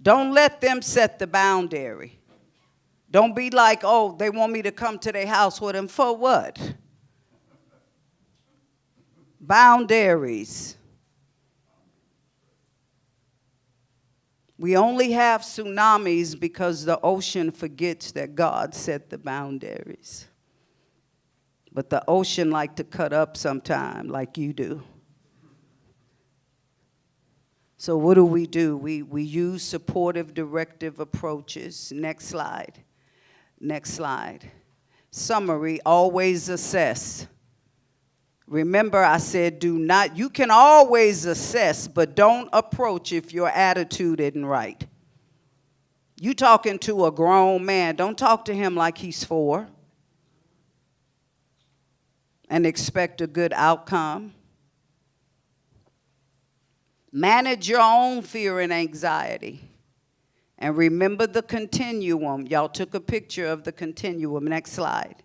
Don't let them set the boundary. Don't be like, oh, they want me to come to their house with them. For what? Boundaries. We only have tsunamis because the ocean forgets that God set the boundaries. But the ocean like to cut up sometime, like you do. So what do? We use supportive, directive approaches. Next slide. Next slide. Summary, always assess. Remember I said you can always assess, but don't approach if your attitude isn't right. You talking to a grown man, don't talk to him like he's 4 and expect a good outcome. Manage your own fear and anxiety. And remember the continuum. Y'all took a picture of the continuum. Next slide.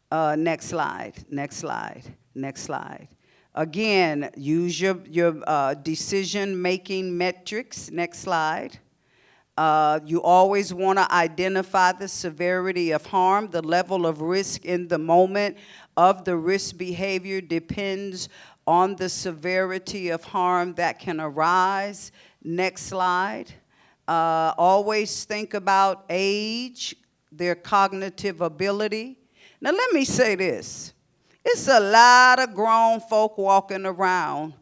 Next slide. Next slide. Next slide. Again, use your decision-making metrics. Next slide. You always want to identify the severity of harm. The level of risk in the moment of the risk behavior depends on the severity of harm that can arise. Next slide. Always think about age, their cognitive ability. Now let me say this. It's a lot of grown folk walking around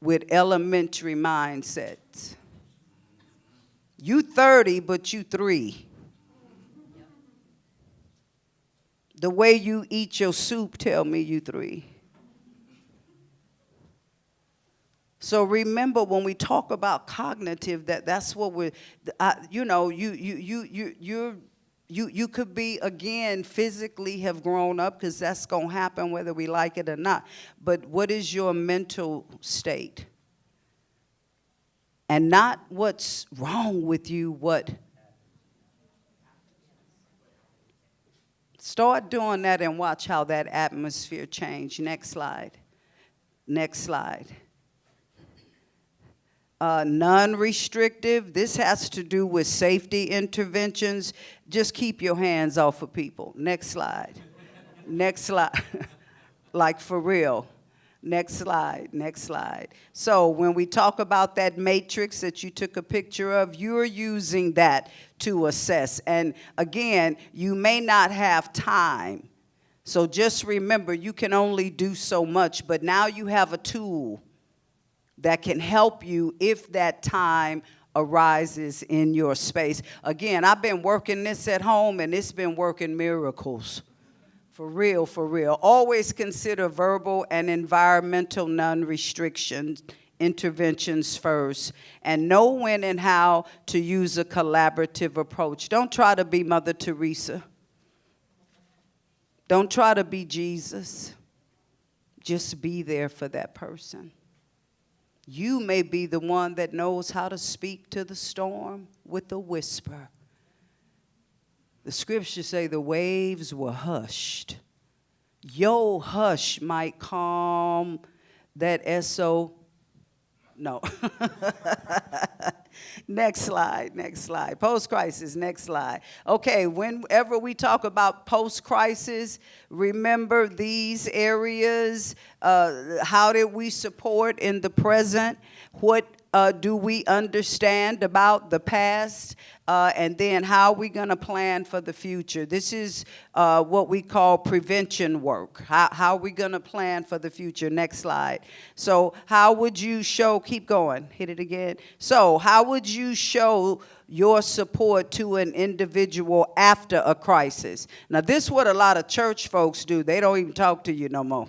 with elementary mindsets. You 30, but you 3. The way you eat your soup tell me you 3. So remember, when we talk about cognitive, that's what we're, you could be, again, physically have grown up, because that's going to happen whether we like it or not. But what is your mental state? And not what's wrong with you, what. Start doing that and watch how that atmosphere change. Next slide. Next slide. Non-restrictive, this has to do with safety interventions. Just keep your hands off of people. Next slide. Next slide. Like for real. Next slide. Next slide. So when we talk about that matrix that you took a picture of, you're using that to assess. And again, you may not have time. So just remember, you can only do so much, but now you have a tool that can help you if that time arises in your space. Again, I've been working this at home, and it's been working miracles. For real, for real. Always consider verbal and environmental non-restriction interventions first, and know when and how to use a collaborative approach. Don't try to be Mother Teresa. Don't try to be Jesus. Just be there for that person. You may be the one that knows how to speak to the storm with a whisper. The scriptures say the waves were hushed Yo, hush might calm that SO. No. Next slide, next slide. Post-crisis, next slide. Okay, whenever we talk about post-crisis, remember these areas. How did we support in the present? What do we understand about the past? And then how are we going to plan for the future? This is what we call prevention work. How are we going to plan for the future? Next slide. So how would you show, keep going, hit it again. So how would you show your support to an individual after a crisis? Now this is what a lot of church folks do. They don't even talk to you no more.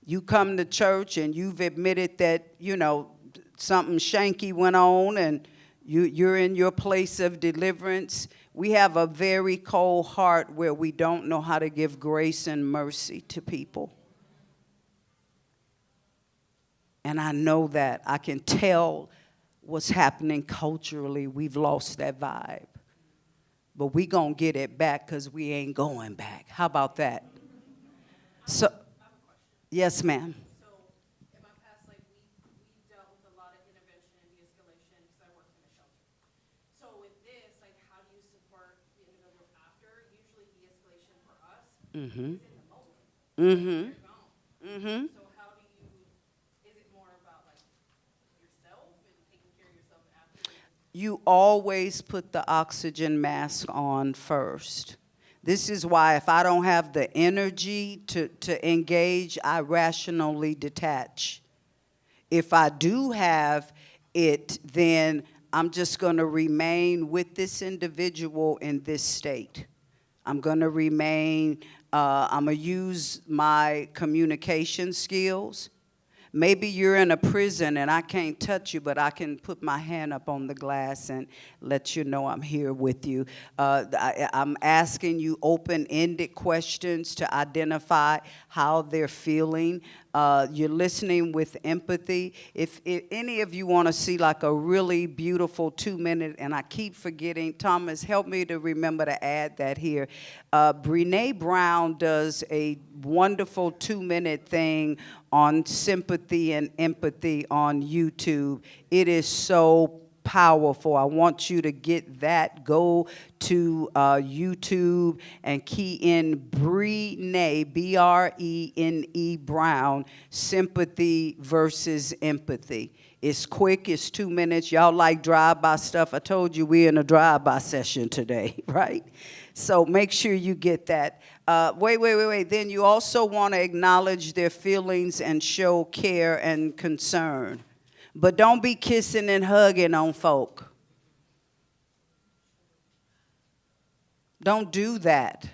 You come to church and you've admitted that, you know, something shanky went on and you're in your place of deliverance. We have a very cold heart where we don't know how to give grace and mercy to people. And I know that. I can tell what's happening culturally. We've lost that vibe. But we gonna get it back because we ain't going back. How about that? So, yes, ma'am. So in my past, like we dealt with a lot of intervention and de-escalation because I worked in a shelter. So with this, like how do you support the individual after? Usually de-escalation for us is in the moment. You're gone. So how do you, is it more about like yourself and taking care of yourself after? You always put the oxygen mask on first. This is why if I don't have the energy to engage, I rationally detach. If I do have it, then I'm just going to remain with this individual in this state. I'm going to remain, I'm going to use my communication skills. Maybe you're in a prison and I can't touch you, but I can put my hand up on the glass and let you know I'm here with you. I'm asking you open-ended questions to identify how they're feeling. You're listening with empathy. If any of you want to see like a really beautiful 2-minute, and I keep forgetting, Thomas, help me to remember to add that here. Brené Brown does a wonderful 2-minute thing on sympathy and empathy on YouTube. It is so powerful. I want you to get that. Go to YouTube and key in Brené, B-R-E-N-E Brown, sympathy versus empathy. It's quick, it's 2 minutes. Y'all like drive-by stuff. I told you we're in a drive-by session today, right? So make sure you get that. Wait. Then you also want to acknowledge their feelings and show care and concern. But don't be kissing and hugging on folk. Don't do that.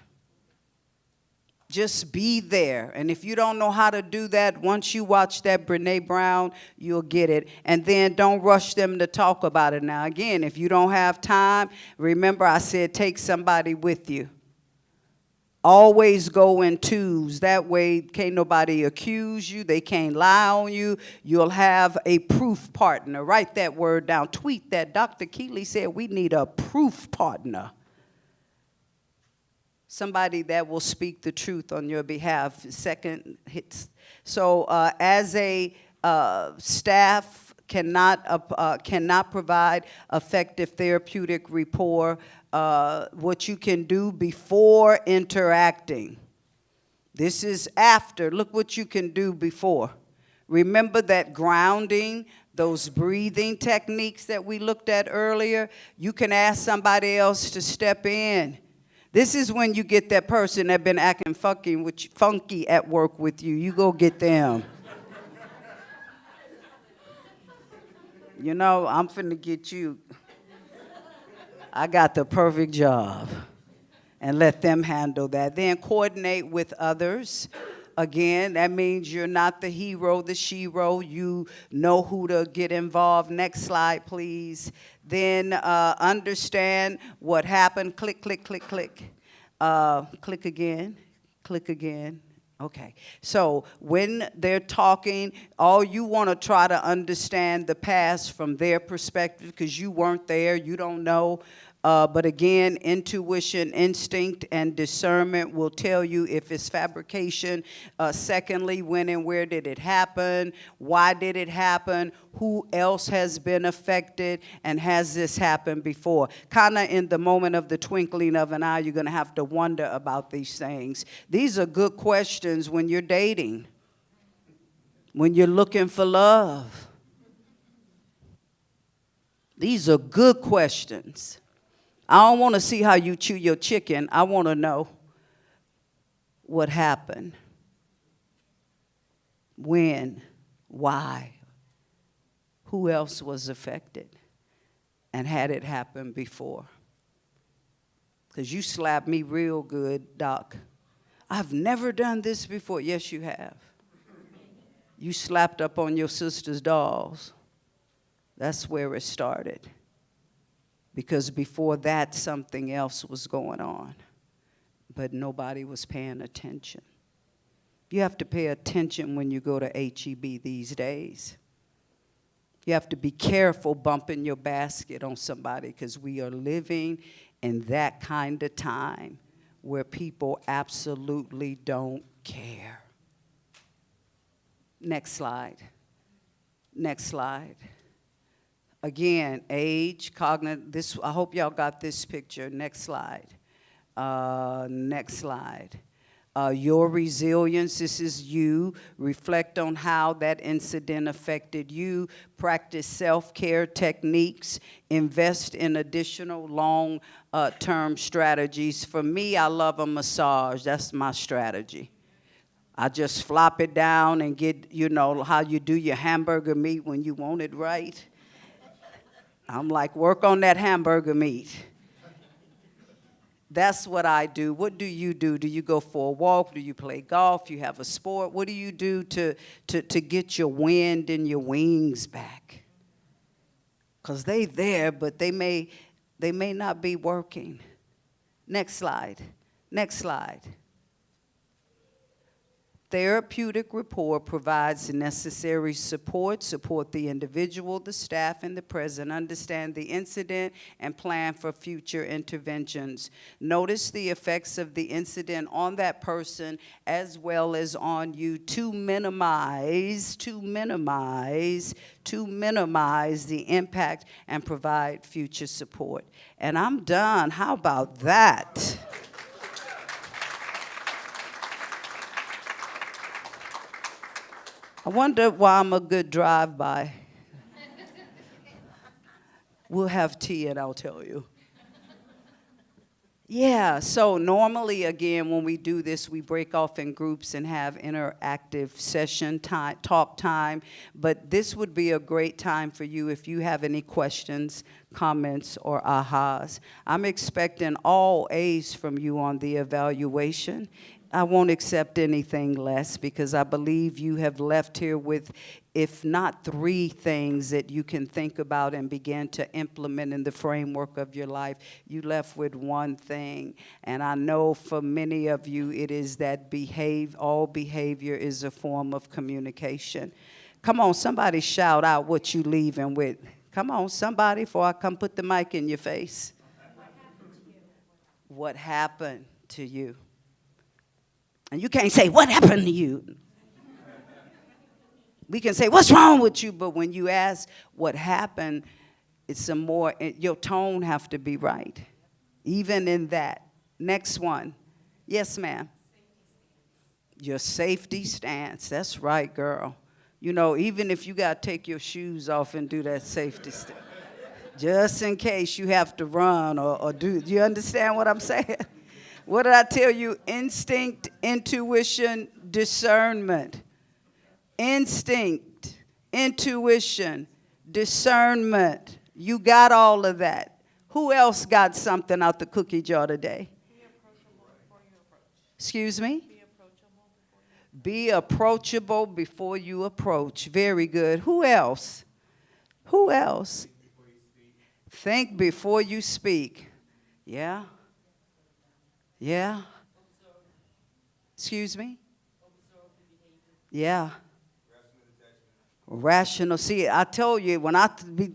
Just be there. And if you don't know how to do that, once you watch that Brené Brown, you'll get it. And then don't rush them to talk about it. Now, again, if you don't have time, remember I said take somebody with you. Always go in twos. That way, can't nobody accuse you. They can't lie on you. You'll have a proof partner. Write that word down. Tweet that. Dr. Keely said we need a proof partner. Somebody that will speak the truth on your behalf. Second hits. So as a staff cannot provide effective therapeutic rapport. What you can do before interacting. This is after. Look what you can do before. Remember that grounding, those breathing techniques that we looked at earlier. You can ask somebody else to step in. This is when you get that person that been acting funky at work with you. You go get them. You know, I'm finna get you. I got the perfect job. And let them handle that. Then coordinate with others. Again, that means you're not the hero, the shero. You know who to get involved. Next slide, please. Then understand what happened. Click, click, click, click. Click again. Click again. Okay. So when they're talking, all you want to try to understand the past from their perspective because you weren't there. You don't know. But again, intuition, instinct, and discernment will tell you if it's fabrication. Secondly, when and where did it happen? Why did it happen? Who else has been affected? And has this happened before? Kind of in the moment of the twinkling of an eye, you're going to have to wonder about these things. These are good questions when you're dating, when you're looking for love. These are good questions. I don't want to see how you chew your chicken. I want to know what happened, when, why, who else was affected, and had it happened before. Because you slapped me real good, Doc. I've never done this before. Yes, you have. You slapped up on your sister's dolls. That's where it started. Because before that, something else was going on. But nobody was paying attention. You have to pay attention when you go to HEB these days. You have to be careful bumping your basket on somebody, because we are living in that kind of time where people absolutely don't care. Next slide. Next slide. Again, age, cognitive, this, I hope y'all got this picture. Next slide. Next slide. Your resilience, this is you. Reflect on how that incident affected you. Practice self-care techniques. Invest in additional long-term strategies. For me, I love a massage. That's my strategy. I just flop it down and get, you know, how you do your hamburger meat when you want it right. I'm like, work on that hamburger meat. That's what I do. What do you do? Do you go for a walk? Do you play golf? You have a sport? What do you do to get your wind and your wings back? Because they there, but they may not be working. Next slide. Next slide. Therapeutic rapport provides the necessary support the individual, the staff, and the present, understand the incident, and plan for future interventions. Notice the effects of the incident on that person as well as on you to minimize the impact and provide future support. And I'm done. How about that? I wonder why I'm a good drive-by. We'll have tea and I'll tell you. Yeah, so normally, again, when we do this, we break off in groups and have interactive session time, talk time. But this would be a great time for you if you have any questions, comments, or ahas. I'm expecting all A's from you on the evaluation. I won't accept anything less, because I believe you have left here with, if not 3 things that you can think about and begin to implement in the framework of your life. You left with 1 thing. And I know for many of you it is that all behavior is a form of communication. Come on, somebody shout out what you leaving with. Come on, somebody, before I come put the mic in your face. What happened to you? And you can't say, what happened to you? We can say, what's wrong with you? But when you ask what happened, it's your tone have to be right. Even in that. Next one. Yes, ma'am. Your safety stance. That's right, girl. You know, even if you got to take your shoes off and do that safety stance. Just in case you have to run or do you understand what I'm saying? What did I tell you? Instinct, intuition, discernment. Instinct, intuition, discernment. You got all of that. Who else got something out the cookie jar today? Be approachable before you approach. Excuse me? Be approachable before you Be approachable before you approach. Very good. Who else? Who else? Think before you speak. Yeah? Yeah? Excuse me? Yeah. Rational. See, I told you, when I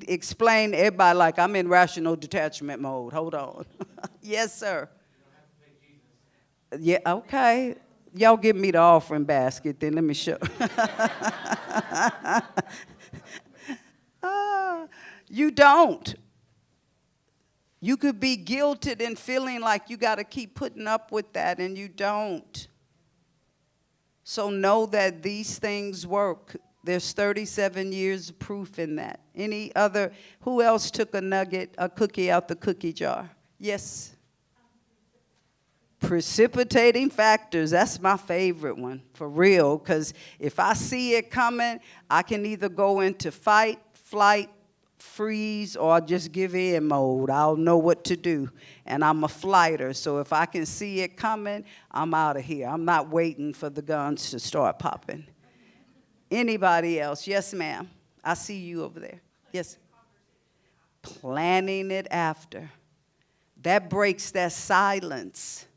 explain, everybody like, I'm in rational detachment mode. Hold on. Yes, sir. Yeah, okay. Y'all give me the offering basket, then let me show. Ah, you don't. You could be guilted and feeling like you got to keep putting up with that, and you don't. So know that these things work. There's 37 years of proof in that. Any other, who else took a nugget, a cookie out the cookie jar? Yes. Precipitating factors, that's my favorite one, for real, because if I see it coming, I can either go into fight, flight, freeze, or just give in mode. I'll know what to do, and I'm a flighter, so if I can see it coming, I'm out of here. I'm not waiting for the guns to start popping. Anybody else? Yes, ma'am. I see you over there. Yes. Planning it after. That breaks that silence.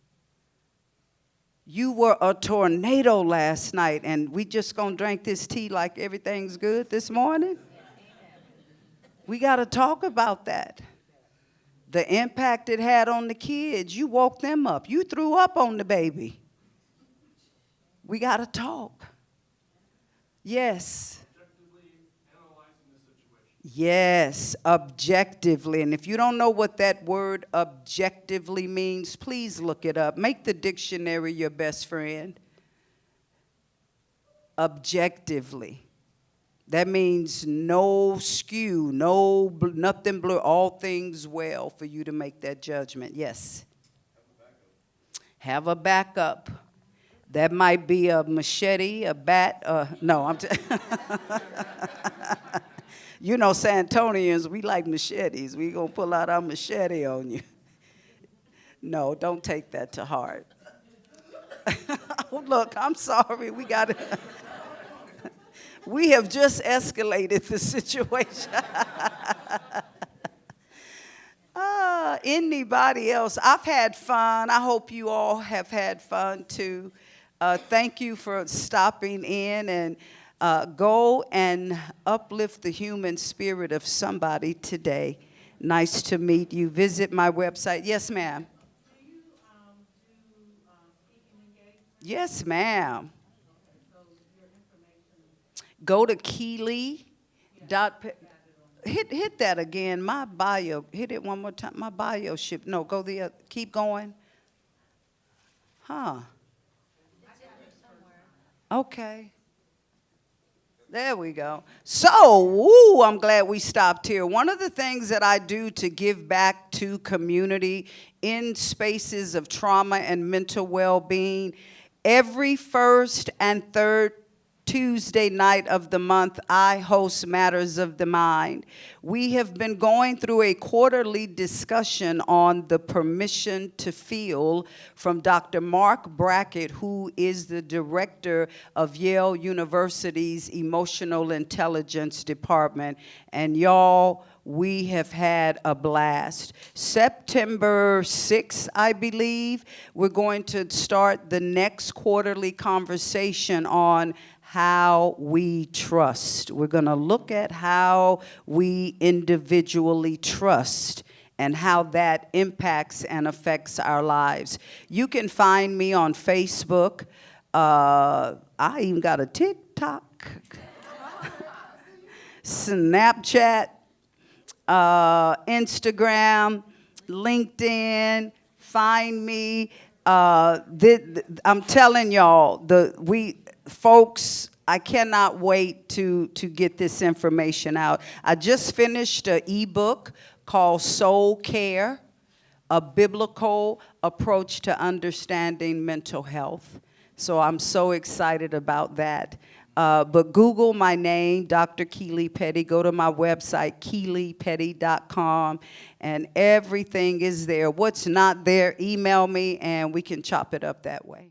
You were a tornado last night, and we just gonna drink this tea like everything's good this morning? We got to talk about that. The impact it had on the kids. You woke them up. You threw up on the baby. We got to talk. Yes. Yes, objectively. And if you don't know what that word objectively means, please look it up. Make the dictionary your best friend. Objectively. That means no skew, nothing blur, all things well for you to make that judgment. Yes. Have a backup. That might be a machete, a bat. No, I'm. You know, Santonians, we like machetes. We gonna pull out our machete on you. No, don't take that to heart. Oh, look, I'm sorry. We got it. We have just escalated the situation. Anybody else? I've had fun. I hope you all have had fun too. Thank you for stopping in, and go and uplift the human spirit of somebody today. Nice to meet you. Visit my website. Yes, ma'am. Do you do speaking engagements? Yes, ma'am. Okay, so your information. Go to Keely. Hit that again. My bio. Hit it one more time. My bio ship. No, go the other. Keep going. Huh. Okay. There we go. So, I'm glad we stopped here. One of the things that I do to give back to community in spaces of trauma and mental well-being, every first and third Tuesday night of the month, I host Matters of the Mind. We have been going through a quarterly discussion on the permission to feel from Dr. Mark Brackett, who is the director of Yale University's Emotional Intelligence Department. And y'all, we have had a blast. September 6th, I believe, we're going to start the next quarterly conversation on how we trust. We're going to look at how we individually trust and how that impacts and affects our lives. You can find me on Facebook. I even got a TikTok, Snapchat, Instagram, LinkedIn. Find me. I'm telling y'all, folks, I cannot wait to get this information out. I just finished an ebook called Soul Care, a biblical approach to understanding mental health. So I'm so excited about that. But Google my name, Dr. Keely Petty. Go to my website, keelypetty.com, and everything is there. What's not there, email me, and we can chop it up that way.